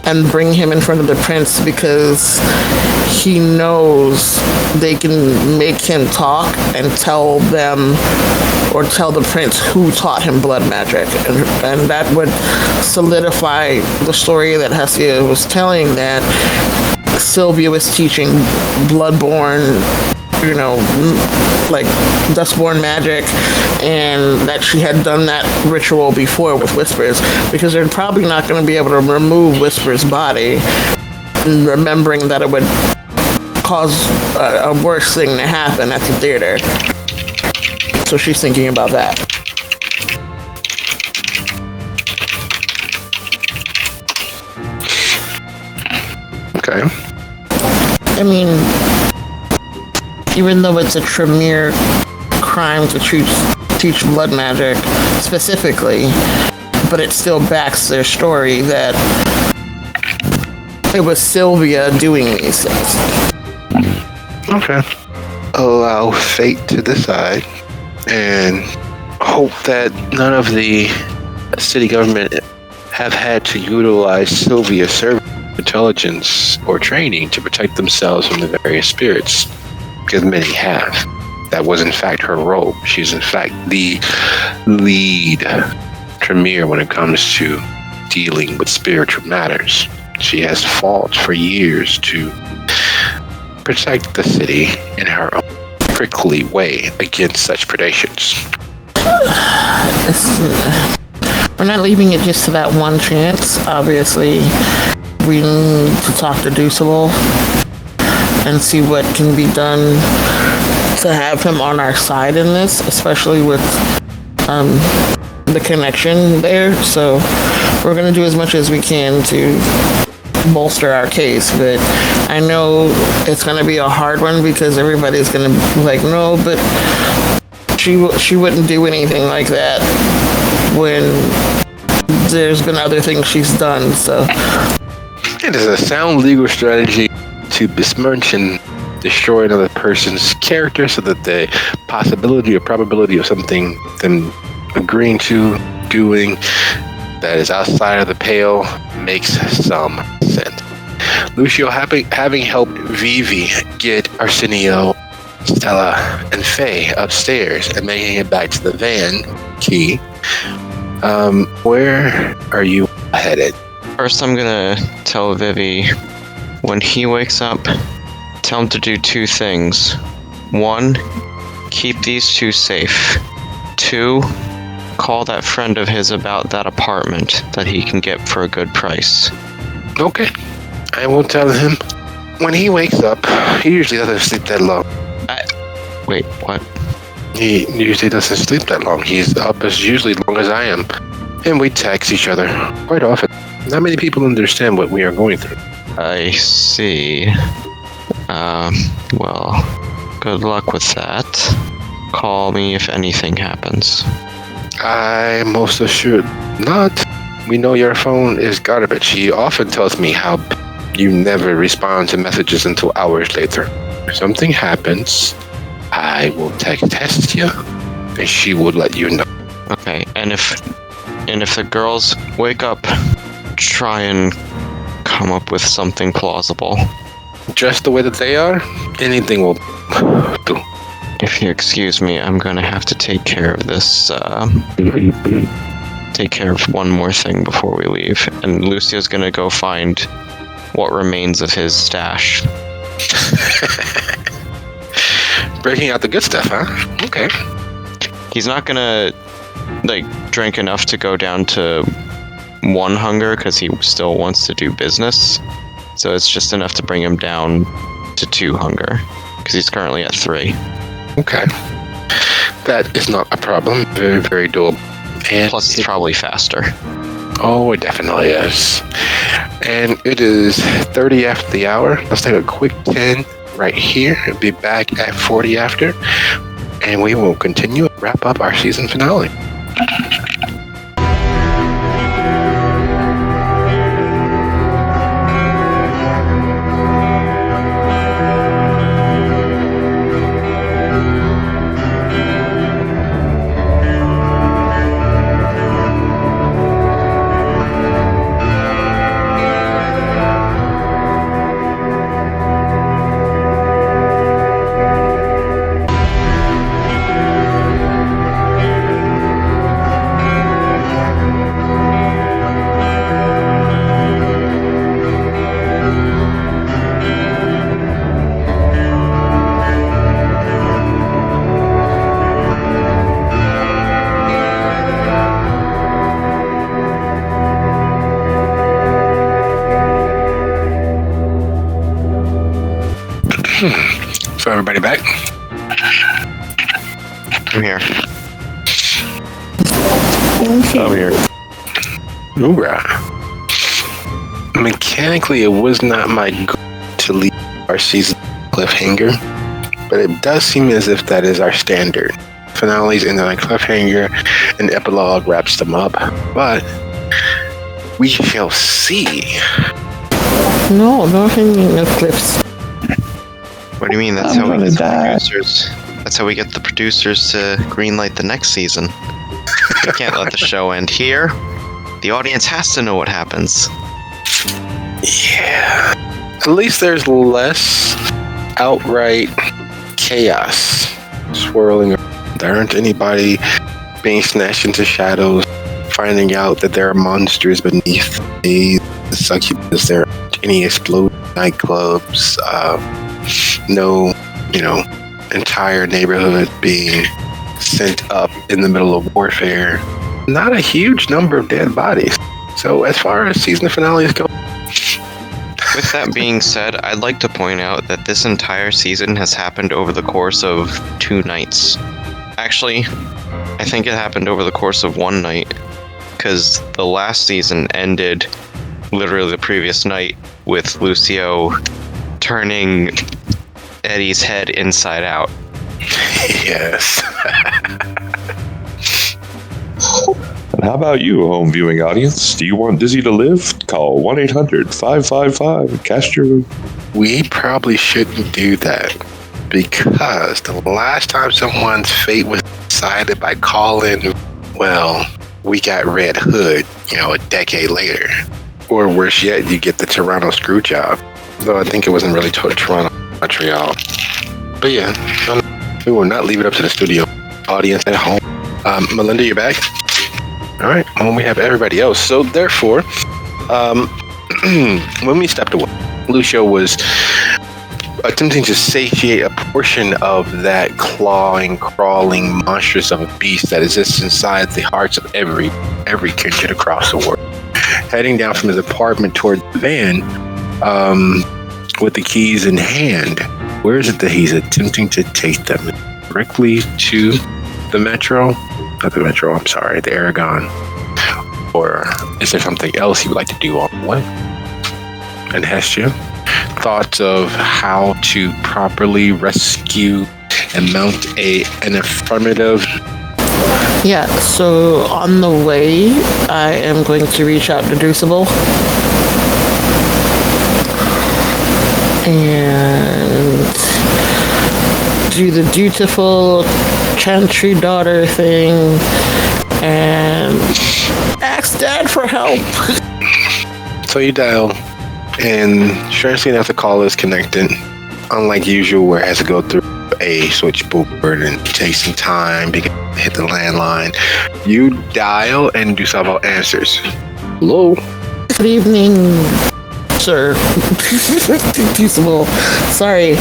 and bring him in front of the prince because he knows they can make him talk and tell them or tell the prince who taught him blood magic. And that would solidify the story that Hestia was telling, that Sylvia was teaching bloodborne, like Dustborn magic, and that she had done that ritual before with Whispers, because they're probably not going to be able to remove Whispers' body, remembering that it would cause a worse thing to happen at the theater. So she's thinking about that. Okay. I mean, even though it's a Tremere crime to teach blood magic specifically, but it still backs their story that it was Sylvia doing these things. Okay. Allow fate to decide and hope that none of the city government have had to utilize Sylvia's service, intelligence, or training to protect themselves from the various spirits, because many have. That was in fact her role. She's in fact the lead Tremere when it comes to dealing with spiritual matters. She has fought for years to protect the city in her own prickly way against such predations. We're not leaving it just to that one chance. Obviously, we need to talk to Deuceable and see what can be done to have him on our side in this, especially with the connection there. So we're gonna do as much as we can to bolster our case, but I know it's gonna be a hard one because everybody's gonna be like, no, but she wouldn't do anything like that when there's been other things she's done. So it is a sound legal strategy to besmirch and destroy another person's character so that the possibility or probability of something them agreeing to doing that is outside of the pale makes some sense. Lucio, having helped Vivi get Arsenio, Stella, and Faye upstairs and making it back to the van key, where are you headed? First, I'm gonna tell Vivi, when he wakes up, tell him to do two things. One, keep these two safe. Two, call that friend of his about that apartment that he can get for a good price. Okay. I will tell him. When he wakes up, he usually doesn't sleep that long. Wait, what? He usually doesn't sleep that long. He's up as usually long as I am. And we text each other quite often. Not many people understand what we are going through. I see. Well, good luck with that. Call me if anything happens. I most assured not. We know your phone is garbage. He often tells me how you never respond to messages until hours later. If something happens, I will test you, and she will let you know. Okay, and if the girls wake up, try and come up with something plausible. Just the way that they are, anything will do. If you excuse me, I'm gonna have to take care of this, take care of one more thing before we leave. And Lucio's gonna go find what remains of his stash. Breaking out the good stuff, huh? Okay. He's not gonna, drink enough to go down to 1 hunger, because he still wants to do business. So it's just enough to bring him down to 2 hunger, because he's currently at 3. Okay. That is not a problem. Very, very doable. And plus, it's probably faster. Oh, it definitely is. And it is 30 after the hour. Let's take a quick 10 right here. We'll be back at 40 after. And we will continue and wrap up our season finale. So everybody back? I'm here. I'm here. Hoorah. Mechanically, it was not my goal to leave our season cliffhanger, but it does seem as if that is our standard. Finales end on a cliffhanger, and epilogue wraps them up. But we shall see. no hanging no cliffs. What do you mean? That's how we get the producers. That's how we get the producers to greenlight the next season. We can't let the show end here. The audience has to know what happens. Yeah. At least there's less outright chaos swirling around. There aren't anybody being snatched into shadows, finding out that there are monsters beneath the succubus. There aren't any exploding nightclubs. No, entire neighborhood being sent up in the middle of warfare. Not a huge number of dead bodies. So as far as season finales go, With that being said, I'd like to point out that this entire season has happened over the course of 2 nights. Actually, I think it happened over the course of 1 night, because the last season ended literally the previous night with Lucio turning Eddie's head inside out. Yes. And how about you, home viewing audience? Do you want Dizzy to live? Call 1-800-555-CAST-YOUR. We probably shouldn't do that because the last time someone's fate was decided by calling, well, we got Red Hood, a decade later. Or worse yet, you get the Toronto screw job. Though I think it wasn't really Toronto, Montreal. But yeah, we will not leave it up to the studio audience at home. Melinda, you're back? All right, well, we have everybody else. So therefore, when we stepped away, Lucio was attempting to satiate a portion of that clawing, crawling monstrous of a beast that exists inside the hearts of every kindred across the world. Heading down from his apartment toward the van, with the keys in hand. Where is it that he's attempting to take them? Directly to the Metro? Not the Metro, I'm sorry, the Aragon. Or is there something else he would like to do on the way? And Hestia? Thoughts of how to properly rescue and mount an affirmative? Yeah, so on the way, I am going to reach out to Deucible. And do the dutiful Chantry daughter thing and ask Dad for help. So you dial, and strangely enough, the call is connected. Unlike usual, where it has to go through a switchboard and take some time to hit the landline. You dial, and Deucible answers. Hello? Good evening, sir. Deucible. Sorry.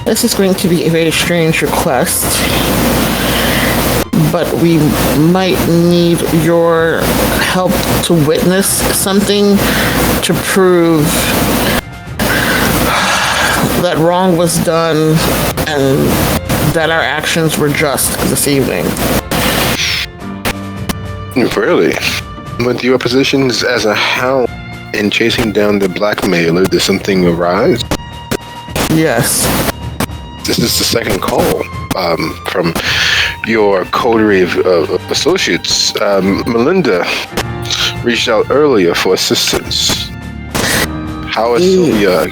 This is going to be a very strange request, but we might need your help to witness something to prove that wrong was done and that our actions were just this evening. Really? With your positions as a hound in chasing down the blackmailer, did something arise? Yes. This is the second call from your coterie of associates. Melinda reached out earlier for assistance. How is Sylvia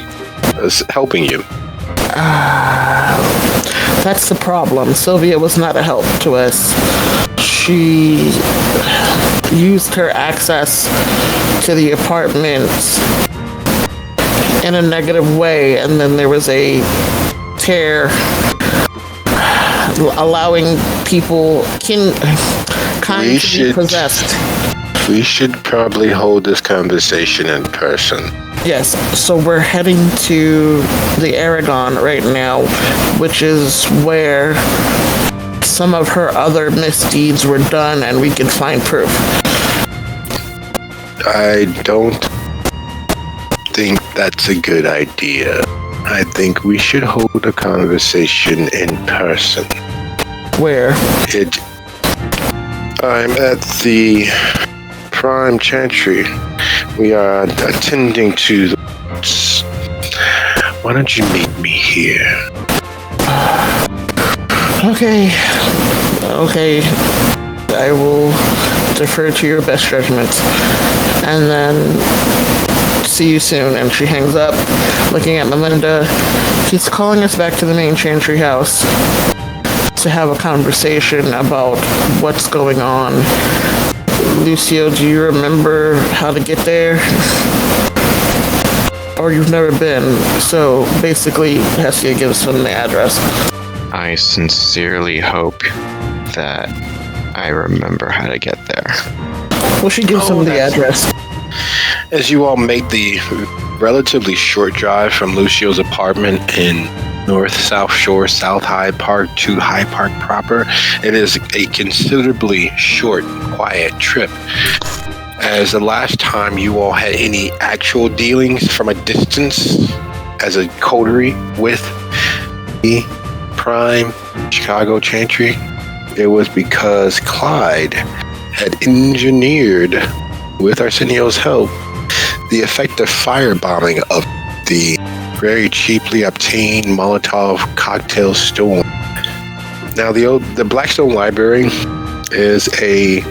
helping you? That's the problem. Sylvia was not a help to us. She used her access to the apartment in a negative way, and then there was a tear allowing people kind to be possessed. We should probably hold this conversation in person. Yes, so we're heading to the Aragon right now, which is where some of her other misdeeds were done, and we can find proof. I don't think that's a good idea. I think we should hold a conversation in person. Where? I'm at the Prime Chantry. We are attending to the... Why don't you meet me here? Okay. I will defer to your best judgment. And then see you soon. And she hangs up, looking at Melinda. She's calling us back to the main Chantry house to have a conversation about what's going on. Lucio, do you remember how to get there? Or you've never been? So basically, Hestia gives them the address. I sincerely hope that I remember how to get there. Well, she gives them the address. As you all make the relatively short drive from Lucio's apartment in North South Shore, South Hyde Park to Hyde Park proper, it is a considerably short, quiet trip. As the last time you all had any actual dealings from a distance as a coterie with the Prime Chicago Chantry, it was because Clyde had engineered, with Arsenio's help, the effective firebombing of the very cheaply obtained Molotov cocktail storm. Now, the Blackstone Library is a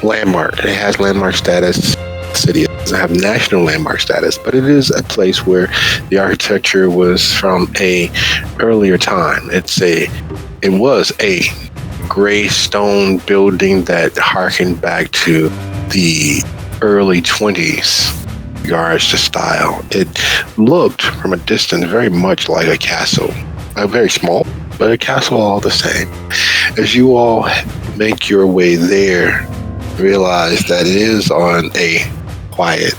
landmark. It has landmark status. The city doesn't have national landmark status, but it is a place where the architecture was from a earlier time. It was a gray stone building that harkened back to the early 20s regards to style. It looked from a distance very much like a castle. Very small, but a castle all the same. As you all make your way there, realize that it is on a quiet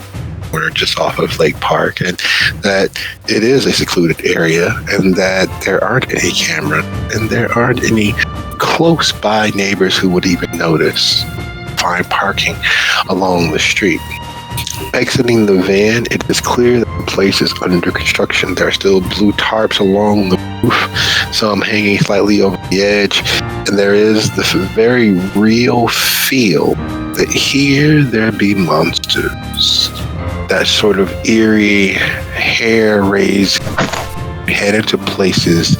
corner just off of Lake Park, and that it is a secluded area, and that there aren't any cameras, and there aren't any close by neighbors who would even notice. Find parking along the street. Exiting the van, it is clear that the place is under construction. There are still blue tarps along the roof, some hanging slightly over the edge, and there is this very real feel that here there be monsters. That sort of eerie, hair-raised, head into places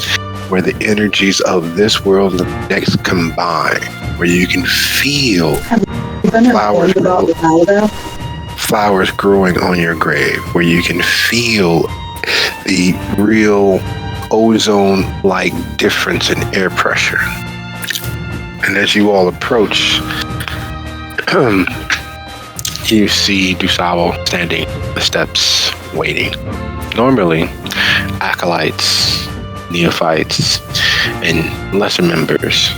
where the energies of this world and the next combine, where you can feel flowers growing on your grave, where you can feel the real ozone-like difference in air pressure. And as you all approach, you see Dusabo standing on the steps waiting. Normally, acolytes, neophytes, and lesser members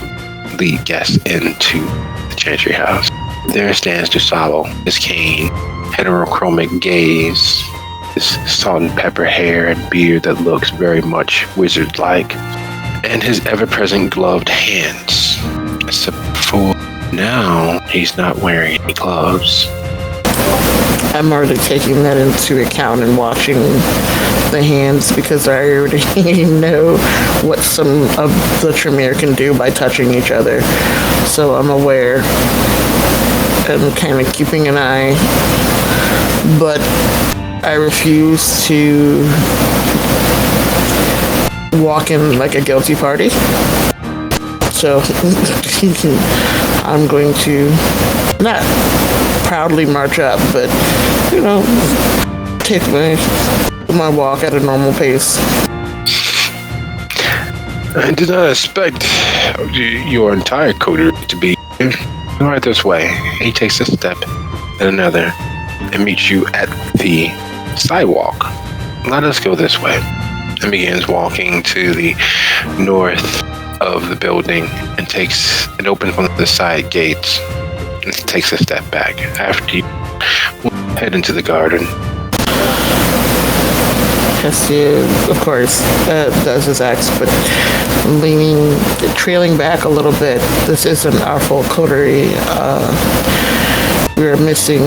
lead guests into the Chantry House. There stands Dusabo, his cane, heterochromic gaze, his salt and pepper hair and beard that looks very much wizard-like, and his ever-present gloved hands. Except for now, he's not wearing any gloves. I'm already taking that into account and watching the hands, because I already know what some of the Tremere can do by touching each other. So I'm aware and kind of keeping an eye. But I refuse to walk in like a guilty party. So I'm going to not proudly march up, but, take my walk at a normal pace. I did not expect your entire coterie to be here. Right this way. He takes a step, then another, and meets you at the sidewalk. Let us go this way. And begins walking to the north of the building and opens one of the side gates and takes a step back after you head into the garden. Hestia, of course, does his acts, but trailing back a little bit. This isn't our full coterie. We're missing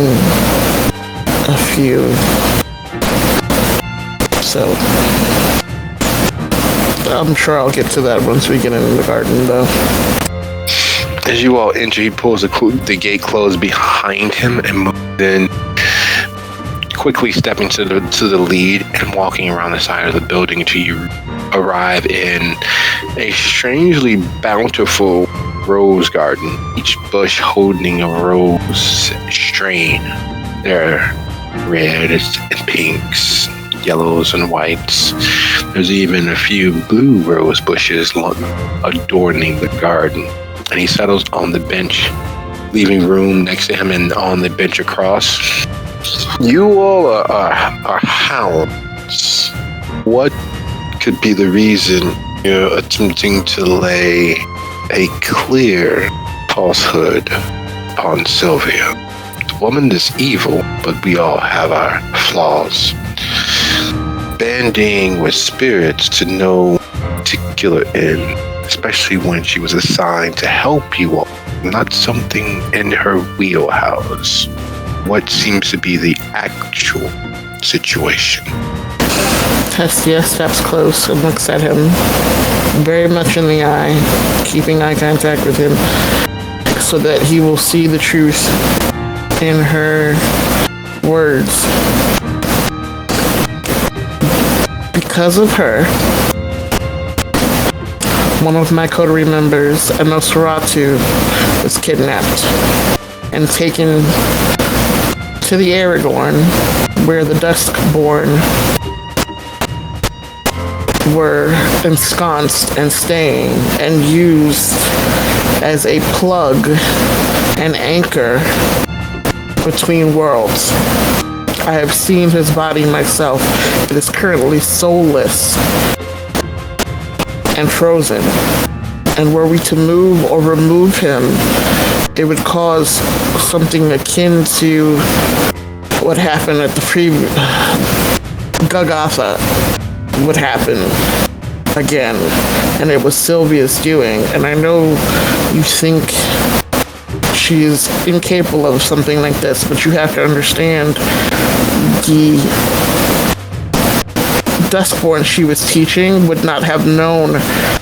a few. So, I'm sure I'll get to that once we get into the garden, though. As you all enter, he pulls the gate closed behind him and moves in, quickly stepping to the lead and walking around the side of the building until you arrive in a strangely bountiful rose garden, each bush holding a rose strain. There are reds and pinks, yellows and whites. There's even a few blue rose bushes adorning the garden. And he settles on the bench, leaving room next to him, and on the bench across. You all are hounds. What could be the reason you're attempting to lay a clear falsehood upon Sylvia? The woman is evil, but we all have our flaws. Banding with spirits to no particular end, especially when she was assigned to help you all, not something in her wheelhouse. What seems to be the actual situation? Hestia steps close and looks at him very much in the eye, keeping eye contact with him so that he will see the truth in her words. Because of her, one of my coterie members, a Nosferatu, was kidnapped and taken to the Aragorn, where the Duskborn were ensconced and staying and used as a plug and anchor between worlds. I have seen his body myself. It is currently soulless and frozen. And were we to move or remove him, it would cause something akin to what happened at the previous Golgotha would happen again. And it was Sylvia's doing. And I know you think she is incapable of something like this, but you have to understand the Duskborn she was teaching would not have known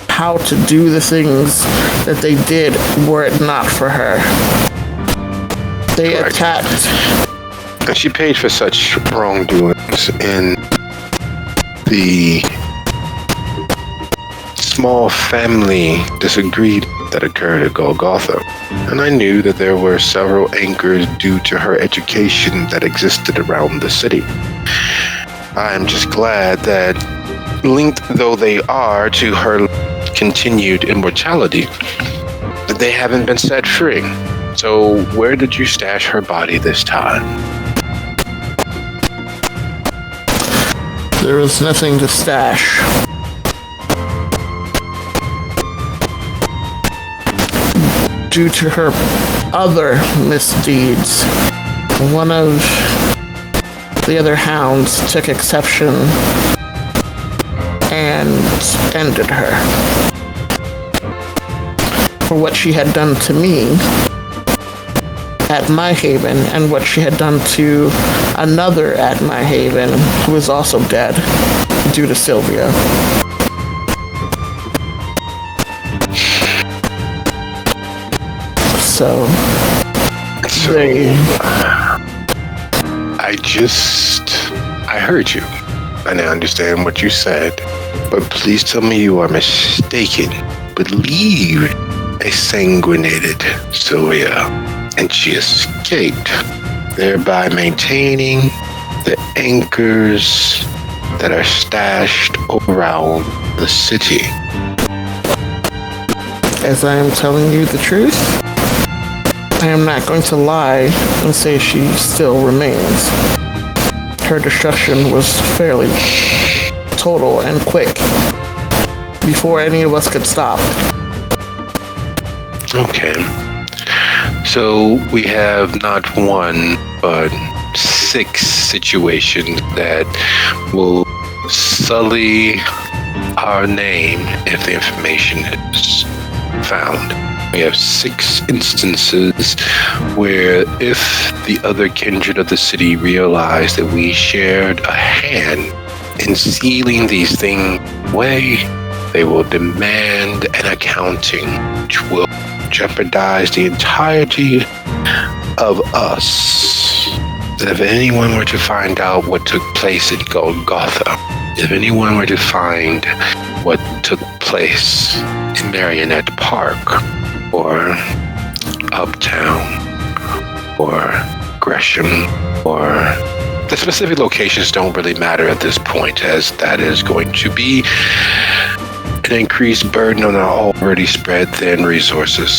how to do the things that they did were it not for her. They Correct. attacked. And she paid for such wrongdoings in the small family disagreement that occurred at Golgotha. And I knew that there were several anchors due to her education that existed around the city. I'm just glad that, linked though they are to her continued immortality, that they haven't been set free. So where did you stash her body this time? There was nothing to stash. Due to her other misdeeds, one of the other hounds took exception and ended her for what she had done to me at my haven and what she had done to another at my haven who was also dead due to Sylvia. So they... I heard you, and I understand what you said, but please tell me you are mistaken. Believe a sanguinated Sylvia, and she escaped, thereby maintaining the anchors that are stashed around the city. As I am telling you the truth, I am not going to lie and say she still remains. Her destruction was fairly total and quick, before any of us could stop. Okay. So we have not one, but 6 situations that will sully our name if the information is found. We have 6 instances where if the other kindred of the city realized that we shared a hand in sealing these things away, they will demand an accounting, which will jeopardize the entirety of us. If anyone were to find out what took place at Golgotha, if anyone were to find what took place in Marionette Park, or Uptown, or Gresham, or the specific locations don't really matter at this point, as that is going to be an increased burden on our already spread thin resources.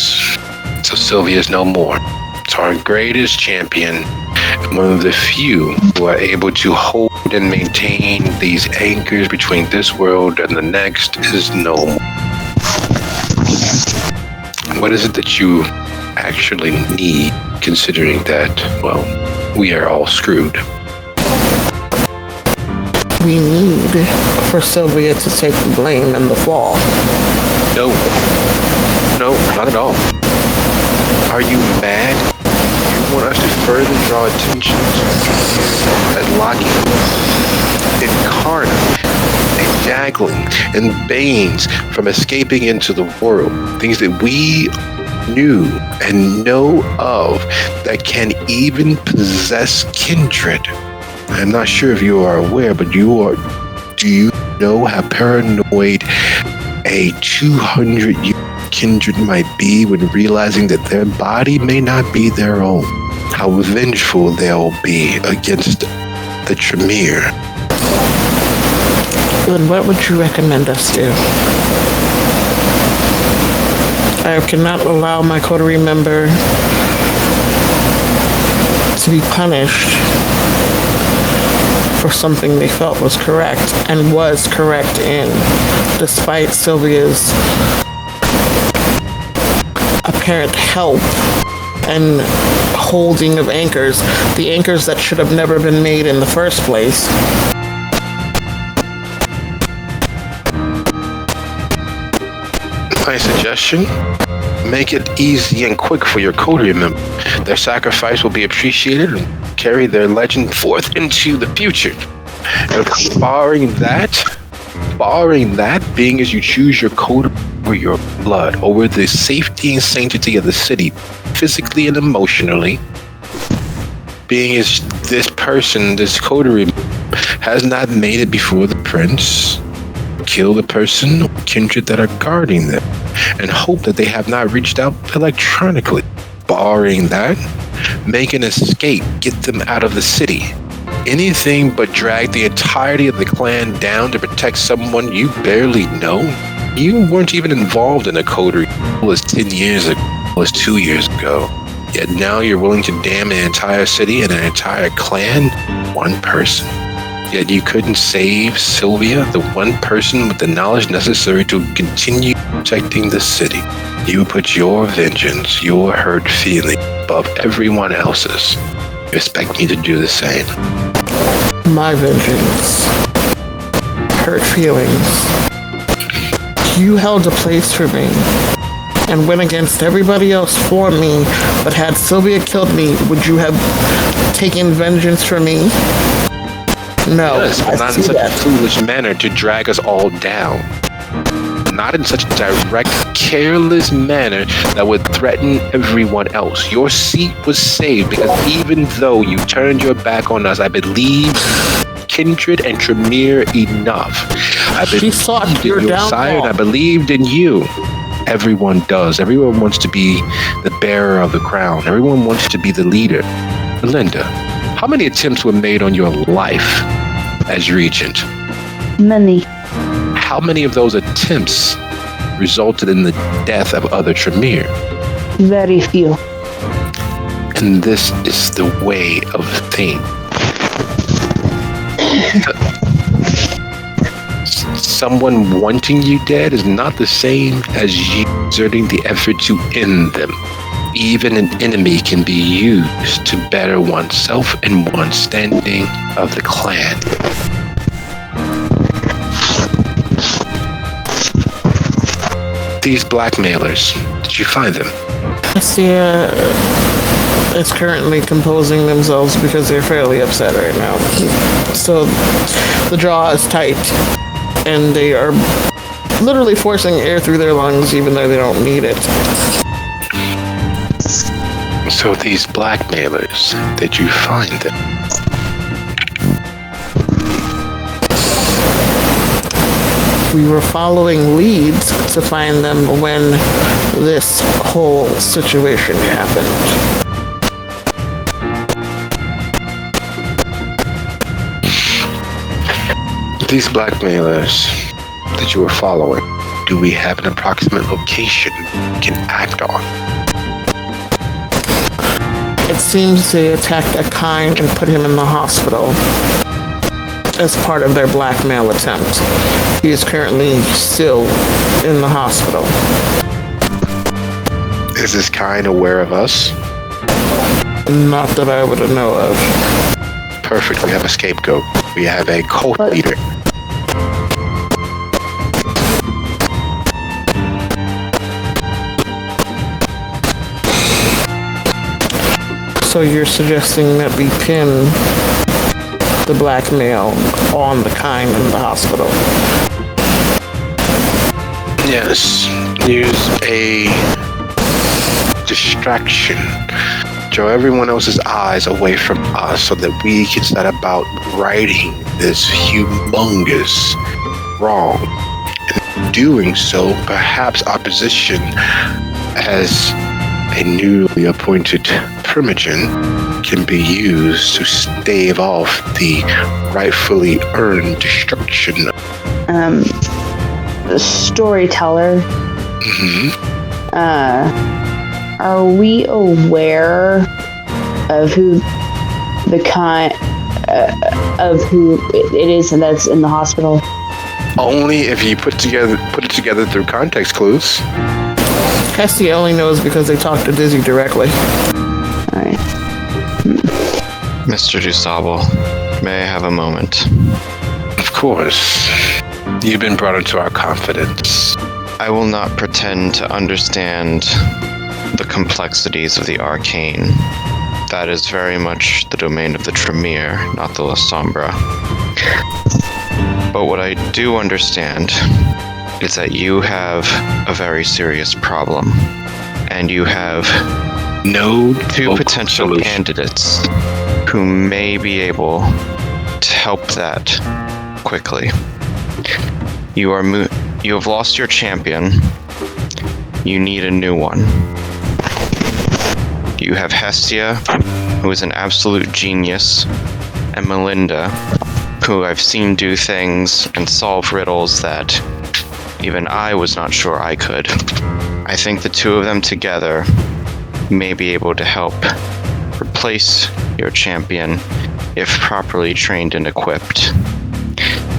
So Sylvia is no more. It's our greatest champion, and one of the few who are able to hold and maintain these anchors between this world and the next is no more. What is it that you actually need, considering that, well, we are all screwed? We need for Sylvia to take the blame and the fall. No, not at all. Are you mad? You want us to further draw attention to as locking Incarna finagling and banes from escaping into the world. Things that we knew and know of that can even possess kindred. I'm not sure if you are aware, but do you know how paranoid a 200-year kindred might be when realizing that their body may not be their own? How vengeful they'll be against the Tremere. Then what would you recommend us do? I cannot allow my coterie member to be punished for something they felt was correct and was correct in, despite Sylvia's apparent help and holding of anchors, the anchors that should have never been made in the first place. My suggestion? Make it easy and quick for your coterie member. Their sacrifice will be appreciated and carry their legend forth into the future. And barring that, being as you choose your code over your blood, over the safety and sanctity of the city, physically and emotionally, being as this person, this coterie, has not made it before the prince, kill the person or kindred that are guarding them, and hope that they have not reached out electronically. Barring that, make an escape, get them out of the city. Anything but drag the entirety of the clan down to protect someone you barely know. You weren't even involved in a coterie as 10 years ago, as 2 years ago. Yet now you're willing to damn an entire city and an entire clan, one person. Yet you couldn't save Sylvia, the one person with the knowledge necessary to continue protecting the city. You put your vengeance, your hurt feeling above everyone else's. You expect me to do the same. My vengeance. Hurt feelings. You held a place for me and went against everybody else for me, but had Sylvia killed me, would you have taken vengeance for me? No, yes, but not in such a foolish manner to drag us all down. Not in such a direct, careless manner that would threaten everyone else. Your seat was saved because even though you turned your back on us, I believe kindred and Tremere enough. I believed in your sire and I believed in you. Everyone does. Everyone wants to be the bearer of the crown. Everyone wants to be the leader. Belinda, how many attempts were made on your life as regent? Many. How many of those attempts resulted in the death of other Tremere? Very few. And this is the way of the thing. Someone wanting you dead is not the same as you exerting the effort to end them. Even an enemy can be used to better oneself and one's standing of the clan. These blackmailers, did you find them? Hestia is currently composing themselves because they're fairly upset right now. So the jaw is tight, and they are literally forcing air through their lungs even though they don't need it. So these blackmailers, did you find them? We were following leads to find them when this whole situation happened. These blackmailers that you were following, do we have an approximate location we can act on? It seems they attacked Akine and put him in the hospital as part of their blackmail attempt. He is currently still in the hospital. Is this kind aware of us? Not that I would know of. Perfect, we have a scapegoat. We have a cult leader. So you're suggesting that we pin the blackmail on the kind in the hospital? Yes, use a distraction. Draw everyone else's eyes away from us so that we can set about righting this humongous wrong. And in doing so, perhaps opposition as a newly appointed primogen can be used to stave off the rightfully earned destruction. The storyteller. Are we aware of who of who it is that's in the hospital? Only if you put it together through context clues. Hestia only knows because they talked to Dizzy directly. Alright. Mr. Dusable, may I have a moment? Of course. You've been brought into our confidence. I will not pretend to understand the complexities of the arcane. That is very much the domain of the Tremere, not the La Sombra. But what I do understand is that you have a very serious problem, and you have two potential candidates who may be able to help that quickly. You have lost your champion. You need a new one. You have Hestia, who is an absolute genius, and Melinda, who I've seen do things and solve riddles that even I was not sure I could. I think the two of them together may be able to help replace your champion if properly trained and equipped.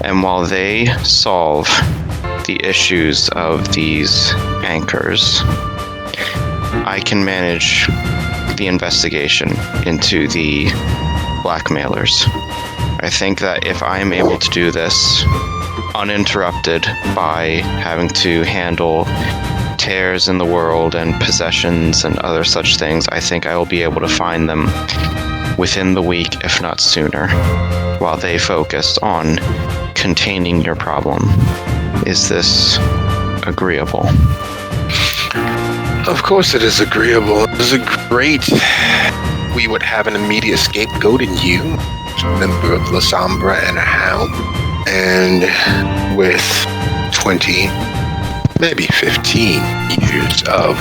And while they solve the issues of these anchors, I can manage the investigation into the blackmailers. I think that if I'm able to do this uninterrupted by having to handle tears in the world and possessions and other such things, I think I will be able to find them within the week, if not sooner, while they focus on containing your problem. Is this agreeable? Of course it is agreeable. It is great. We would have an immediate scapegoat in you, member of La Sombra and a hound, and with 20, maybe 15 years of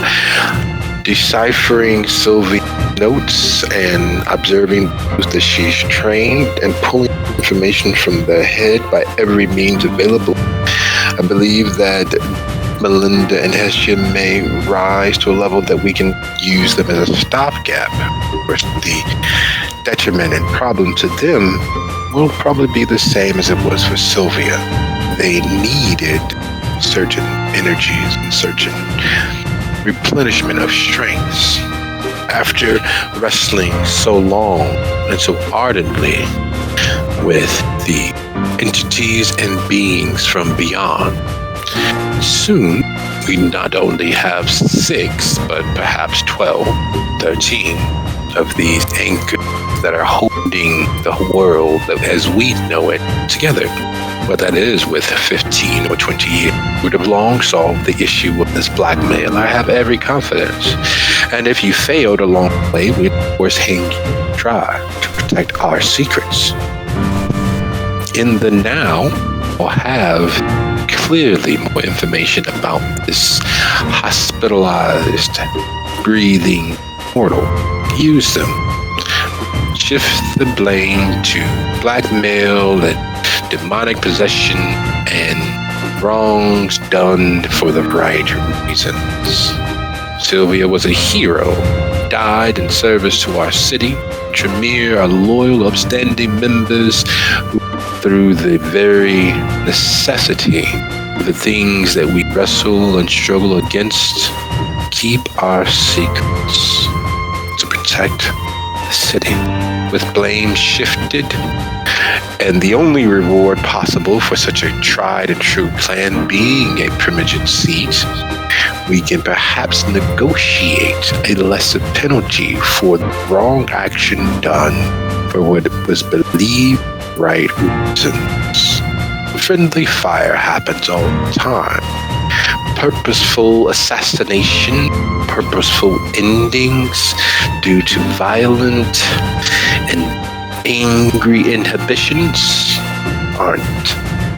deciphering Sylvia's notes and observing that she's trained and pulling information from the head by every means available, I believe that Melinda and Hestia may rise to a level that we can use them as a stopgap. Whereas the detriment and problem to them will probably be the same as it was for Sylvia. They needed certain energies and certain replenishment of strengths. After wrestling so long and so ardently with the entities and beings from beyond, soon we not only have 6, but perhaps 12, 13 of these anchors that are holding the world as we know it together. But that is with 15 or 20 years. We would have long solved the issue of this blackmail. I have every confidence. And if you failed along the way, we'd of course hang you try to protect our secrets. In the now, we'll have clearly more information about this hospitalized, breathing mortal. Use them. Shift the blame to blackmail and demonic possession and wrongs done for the right reasons. Sylvia was a hero, died in service to our city. Tremere are loyal, upstanding members who, through the very necessity of the things that we wrestle and struggle against, keep our secrets to protect the city. With blame shifted, and the only reward possible for such a tried and true plan being a primogen seat, we can perhaps negotiate a lesser penalty for the wrong action done for what was believed right reasons. Friendly fire happens all the time, purposeful assassination, purposeful endings due to violent and angry inhibitions aren't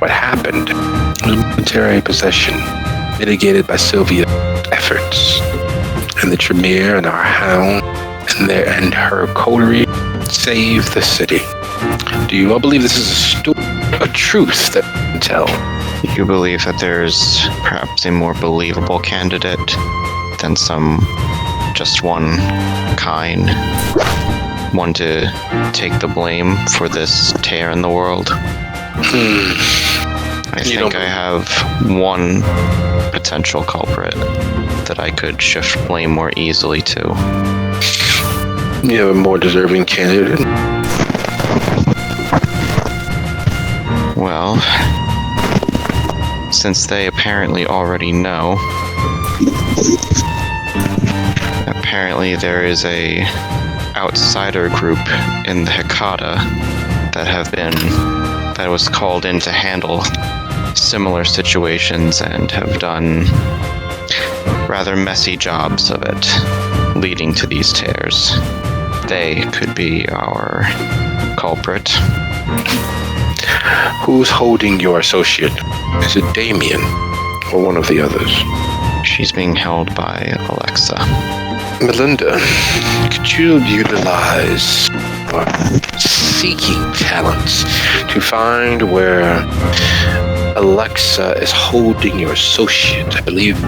what happened. It was military possession mitigated by Sylvia's efforts, and the Tremere and our hound and her coterie saved the city. Do you all believe this is a story, a truth that we can tell? You believe that there's perhaps a more believable candidate than just one kind, one to take the blame for this tear in the world? I think I have one potential culprit that I could shift blame more easily to. You have a more deserving candidate? Well, since they apparently already know, apparently there is a outsider group in the Hecata that was called in to handle similar situations and have done rather messy jobs of it, leading to these tears. They could be our culprit. Who's holding your associate? Is it Damien or one of the others? She's being held by Alexa. Melinda, could you utilize your seeking talents to find where Alexa is holding your associate? I believe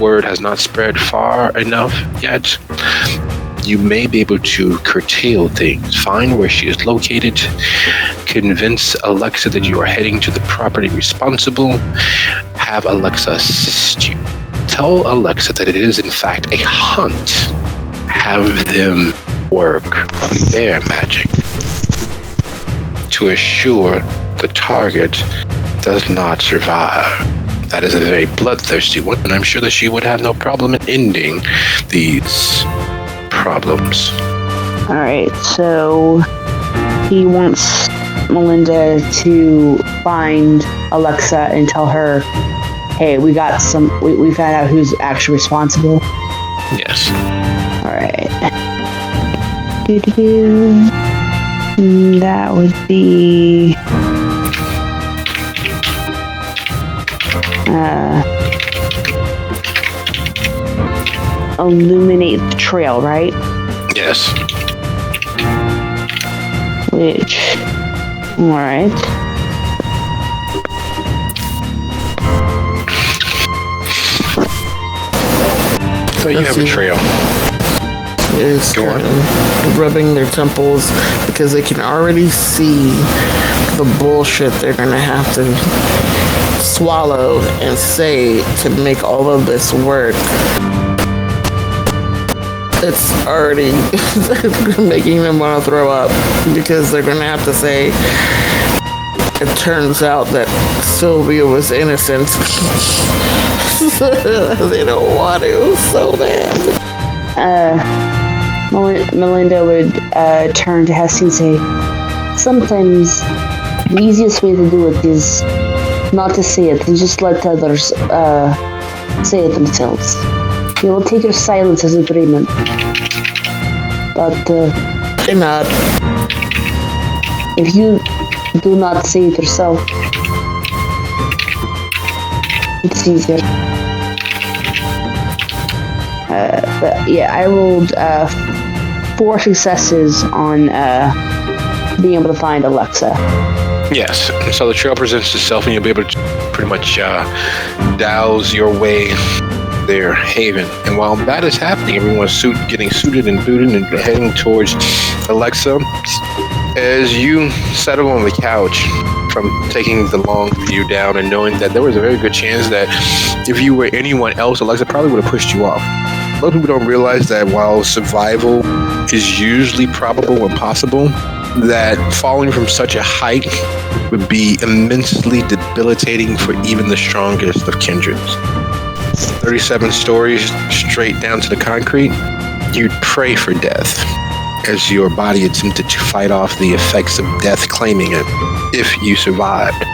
word has not spread far enough yet. You may be able to curtail things, find where she is located, convince Alexa that you are heading to the property responsible, have Alexa assist you. Tell Alexa that it is in fact a hunt. Have them work their magic to assure the target does not survive. That is a very bloodthirsty one, and I'm sure that she would have no problem in ending these problems. Alright, so he wants Melinda to find Alexa and tell her, hey, we found out who's actually responsible. Yes. Alright. That would be illuminate the trail, right? Yes. Which, alright. So you have a trail. Is rubbing their temples because they can already see the bullshit they're gonna have to swallow and say to make all of this work. It's already making them want to throw up because they're gonna have to say it turns out that Sylvia was innocent. They don't want to so bad. Melinda would turn to Hesty and say, sometimes the easiest way to do it is not to say it and just let others say it themselves. You will take your silence as agreement. But Cannot. if you do not say it yourself, it's easier. But yeah, I rolled 4 successes on being able to find Alexa. Yes. So the trail presents itself, and you'll be able to pretty much douse your way their haven. And while that is happening, everyone's getting suited and booted and heading towards Alexa. As you settle on the couch from taking the long view down and knowing that there was a very good chance that if you were anyone else, Alexa probably would have pushed you off. A lot of people don't realize that while survival is usually probable and possible, that falling from such a height would be immensely debilitating for even the strongest of kindreds. 37 stories straight down to the concrete, you'd pray for death as your body attempted to fight off the effects of death claiming it if you survived.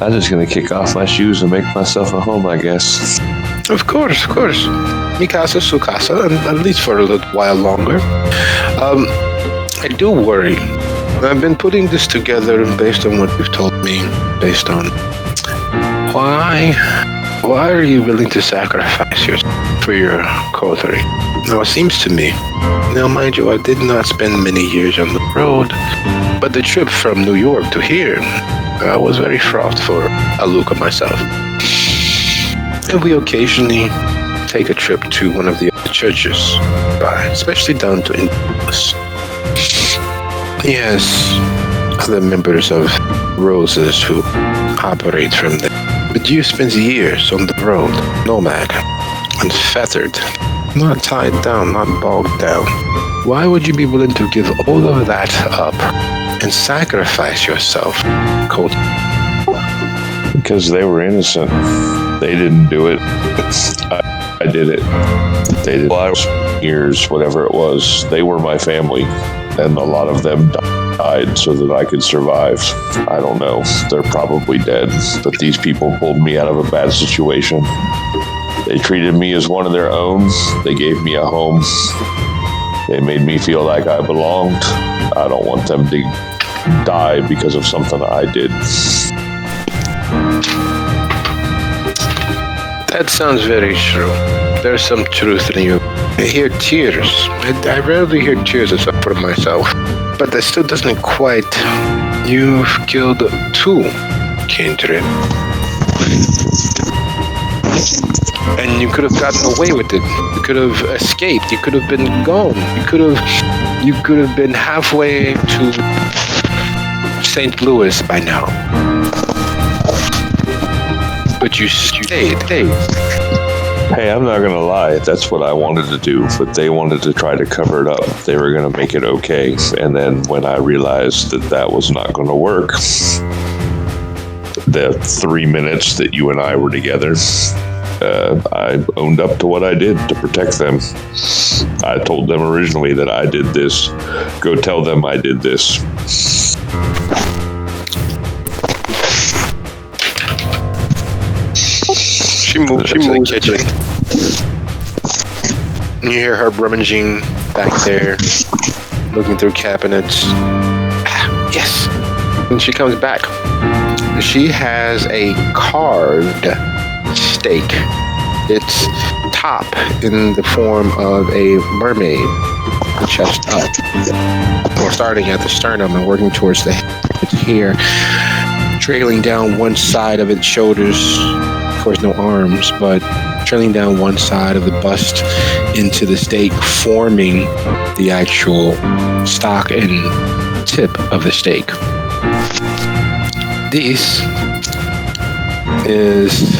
I'm just gonna kick off my shoes and make myself a home, I guess. Of course. Mi casa, su casa, at least for a little while longer. I do worry. I've been putting this together based on what you've told me, based on why are you willing to sacrifice yourself for your coterie? Now, it seems to me, now mind you, I did not spend many years on the road, but the trip from New York to here was very fraught for Aluka myself. And we occasionally take a trip to one of the other churches, especially down to Indianapolis. Yes, other members of Roses who operate from there. But you spent years on the road, nomad, unfettered, not tied down, not bogged down. Why would you be willing to give all of that up and sacrifice yourself, Colt? Because they were innocent. They didn't do it. I did it. They did years, whatever it was. They were my family, and a lot of them died so that I could survive. I don't know. They're probably dead. But these people pulled me out of a bad situation. They treated me as one of their own. They gave me a home. They made me feel like I belonged. I don't want them to die because of something I did. That sounds very true. There's some truth in you. I hear tears. I rarely hear tears except for myself. But that still doesn't quite... You've killed 2 kindred. And you could have gotten away with it. You could have escaped. You could have been gone. You could have been halfway to St. Louis by now. But you stayed. Hey, I'm not going to lie. That's what I wanted to do, but they wanted to try to cover it up. They were going to make it okay. And then when I realized that was not going to work, the 3 minutes that you and I were together, I owned up to what I did to protect them. I told them originally that I did this. Go tell them I did this. She moves to the kitchen. You hear her rummaging back there, looking through cabinets. Yes. And she comes back. She has a carved steak. Its top in the form of a mermaid, the chest up. Or starting at the sternum and working towards the head. It's here, trailing down one side of its shoulders. Of course, no arms, but trailing down one side of the bust into the steak, forming the actual stock and tip of the steak. This is...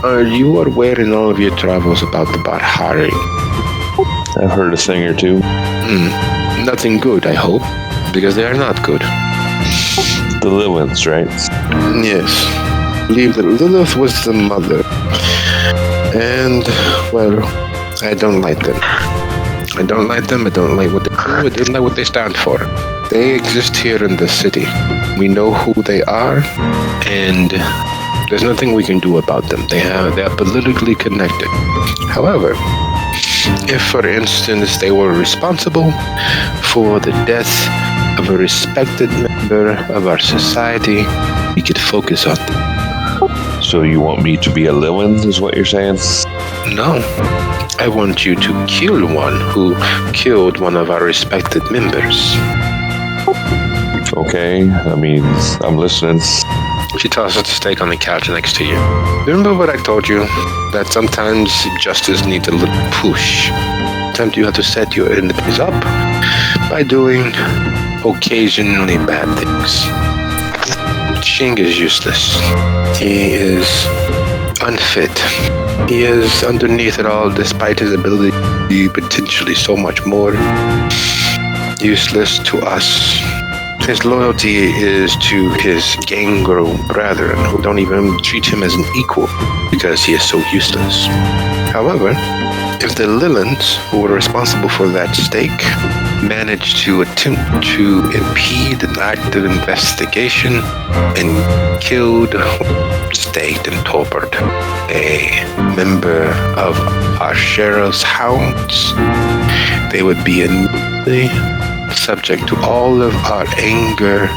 Are you aware in all of your travels about the Barhari? I've heard a thing or two. Nothing good, I hope, because they are not good. The Liliths, right? Yes. I believe that Lilith was the mother. And, well, I don't like them. I don't like them. I don't like what they do. I don't like what they stand for. They exist here in the city. We know who they are, and there's nothing we can do about them. They are politically connected. However, if, for instance, they were responsible for the death of a respected member of our society, we could focus on them. So you want me to be a Lilith, is what you're saying? No. I want you to kill one who killed one of our respected members. Okay, I mean, I'm listening. She tosses the steak on the couch next to you. Remember what I told you? That sometimes justice needs a little push. Sometimes you have to set your enemies up by doing occasionally bad things. Shing is useless. He is unfit. He is underneath it all, despite his ability to be potentially so much more, useless to us. His loyalty is to his gangrel brethren, who don't even treat him as an equal because he is so useless. However, if the Liliths who were responsible for that steak managed to attempt to impede an active investigation and killed, staked, and tortured a member of our sheriff's hounds. They would be immediately subject to all of our anger,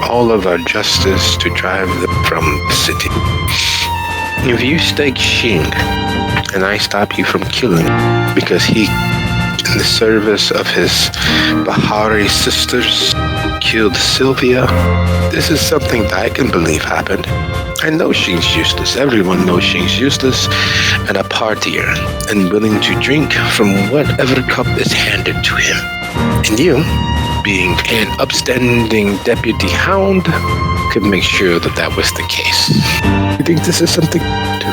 all of our justice to drive them from the city. If you stake Shing and I stop you from killing because he, in the service of his Bahari sisters, killed Sylvia, this is something that I can believe happened. I know Shing's useless. Everyone knows Shing's useless and a partier and willing to drink from whatever cup is handed to him. And you, being an upstanding deputy hound, could make sure that that was the case. You think this is something to?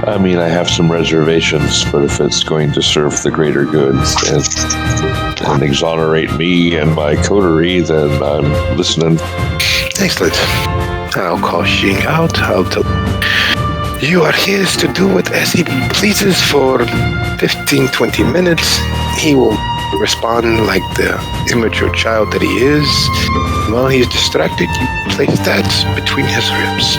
I mean, I have some reservations, but if it's going to serve the greater good and exonerate me and my coterie, then I'm listening. Excellent. I'll call Xing out. I'll tell you are his to do with as he pleases for 15-20 minutes. He will respond like the immature child that he is. While he's distracted, you place that between his ribs.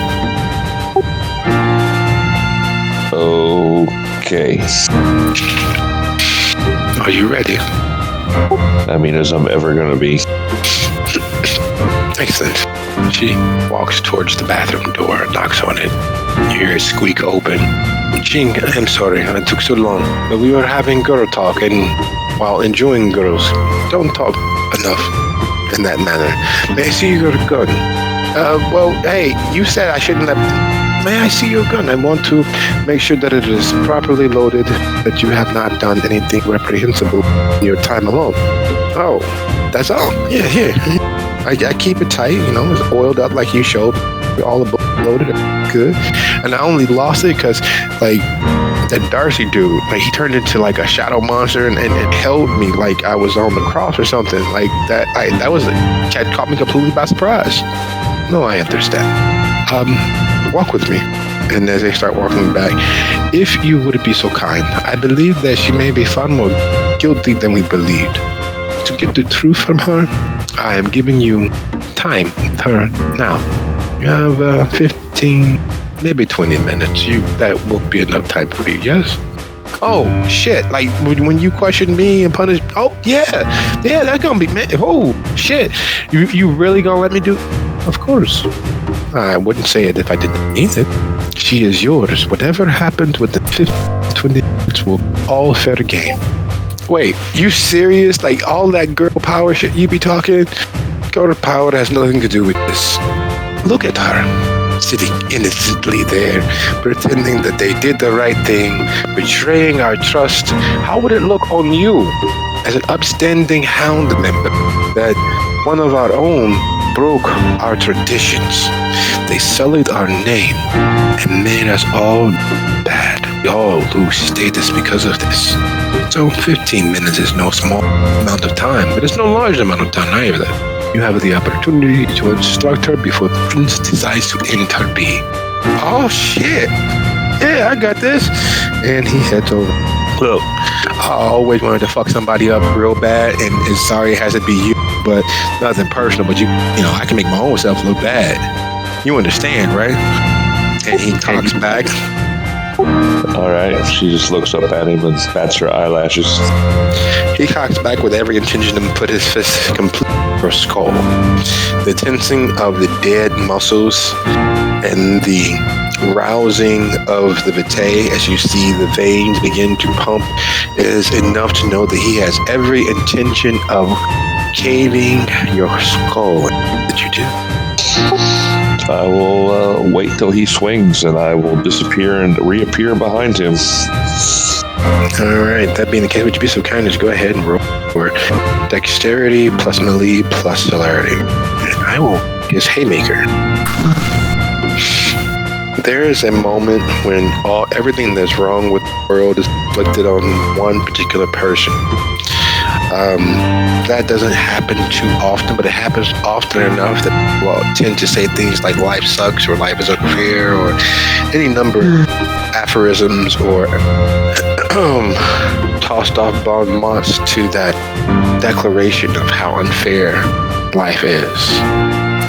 Okay. Are you ready? I mean, as I'm ever going to be. Excellent. She walks towards the bathroom door, knocks on it. You hear it squeak open. Jing, I'm sorry, it took so long. But we were having girl talk, and while enjoying girls, don't talk enough in that manner. May I see your gun? Well, hey, you said I shouldn't have... May I see your gun? I want to make sure that it is properly loaded, that you have not done anything reprehensible in your time alone. Oh, that's all? Yeah, here. I keep it tight, you know, it's oiled up like you showed. All the loaded, good. And I only lost it because, like, that Darcy dude, like, he turned into like a shadow monster and held me like I was on the cross or something. Like that, that was caught me completely by surprise. No, I understand. Walk with me. And as they start walking back, if you would be so kind, I believe that she may be far more guilty than we believed. To get the truth from her, I am giving you time with her now. You have 15, maybe 20 minutes. That will be enough time for you, yes? Oh, shit. Like, when you question me and punish... Oh, yeah, that's gonna be... Oh, shit. You really gonna let me do... Of course. I wouldn't say it if I didn't need it. She is yours. Whatever happens with the 20 minutes will all fair game. Wait, you serious? Like, all that girl power shit you be talking? Girl power has nothing to do with this. Look at her, sitting innocently there, pretending that they did the right thing, betraying our trust. How would it look on you, as an upstanding hound member, that one of our own broke our traditions? They sullied our name and made us all bad. We all lose status because of this. So 15 minutes is no small amount of time, but it's no large amount of time either. You have the opportunity to instruct her before the prince decides to end her being. Oh, shit. Yeah, I got this. And he heads over. Look, I always wanted to fuck somebody up real bad, and it's sorry it has to be you, but nothing personal, but you know, I can make my own self look bad. You understand, right? And he cocks back. All right. She just looks up at him and bats her eyelashes. He cocks back with every intention to put his fist completely in her skull. The tensing of the dead muscles and the rousing of the vitae as you see the veins begin to pump is enough to know that he has every intention of caving your skull that you do. I will wait till he swings, and I will disappear and reappear behind him. All right, that being the case, would you be so kind as to go ahead and roll for dexterity plus melee plus celerity. And I will use Haymaker. There is a moment when everything that's wrong with the world is inflicted on one particular person. That doesn't happen too often, but it happens often enough that people tend to say things like life sucks or life is unfair or any number of aphorisms or tossed off bon mots to that declaration of how unfair life is.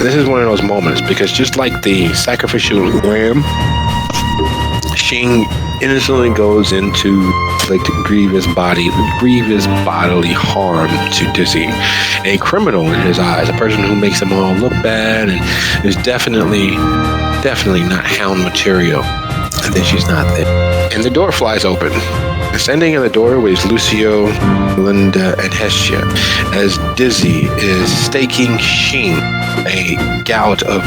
This is one of those moments because just like the sacrificial lamb, Shing innocently goes into like grievous bodily harm to Dizzy, a criminal in his eyes, a person who makes them all look bad and is definitely not hound material. And then she's not there. And the door flies open. Standing in the doorway is Lucio, Linda, and Hestia, as Dizzy is staking Shing, a gout of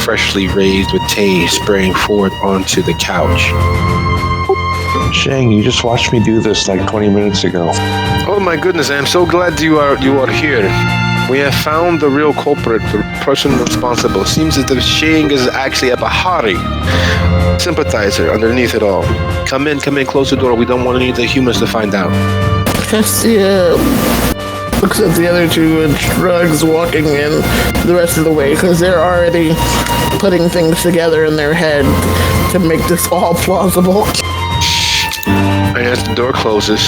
freshly raised with tea spraying forth onto the couch. Shang, you just watched me do this like 20 minutes ago. Oh my goodness, I'm so glad you are here. We have found the real culprit, the person responsible. Seems as if Shing is actually a Bahari sympathizer underneath it all. Come in, close the door. We don't want any of the humans to find out. Hestia looks at the other two and shrugs, walking in the rest of the way, because they're already putting things together in their head to make this all plausible. And as the door closes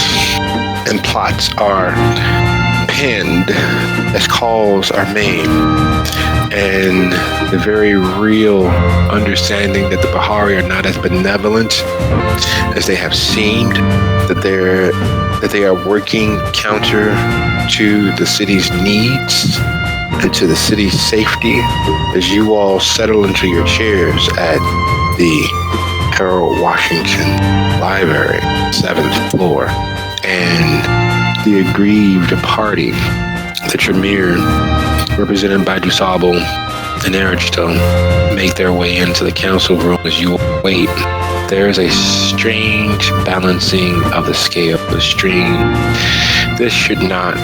and plots are pinned, as calls are made, and the very real understanding that the Bahari are not as benevolent as they have seemed, that they are working counter to the city's needs and to the city's safety, as you all settle into your chairs at the Harold Washington Library, 7th floor, and the aggrieved party, the Tremere, represented by Dusable and Erichstone, make their way into the council room as you wait. There is a strange balancing of the scale, the stream. This should not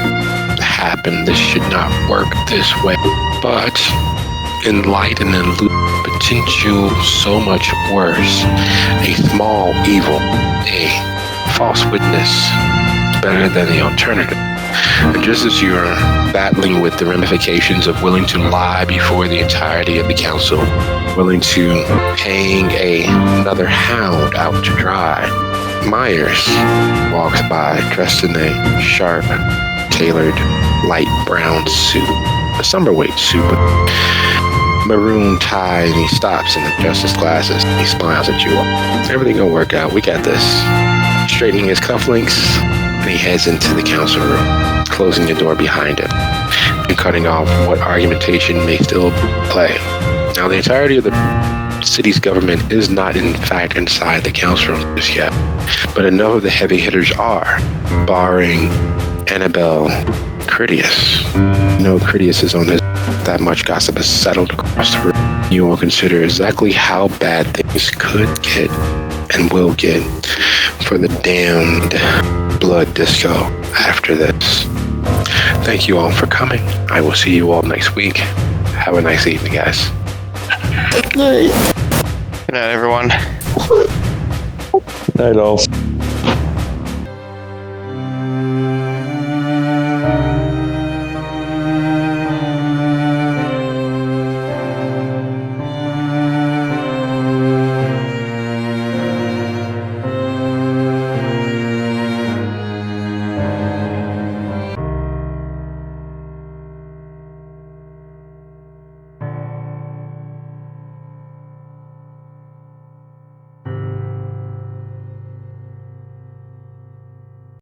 happen. This should not work this way. But in light and in potential so much worse, a small evil, a false witness, better than the alternative. And just as you're battling with the ramifications of willing to lie before the entirety of the council, willing to hang another hound out to dry, Myers walks by dressed in a sharp, tailored, light brown suit, a summer weight suit, but maroon tie, and he stops and adjusts his glasses. He smiles at you. Everything gonna work out. We got this. Straightening his cufflinks, and he heads into the council room, closing the door behind him and cutting off what argumentation may still play. Now, the entirety of the city's government is not, in fact, inside the council room just yet, but enough of the heavy hitters are, barring Annabelle Critias. No, Critias is on his. That much gossip is settled across the room. You will consider exactly how bad things could get and will get for the damned blood disco after this. Thank you all for coming. I will see you all next week. Have a nice evening, guys. Good night, everyone. Night all.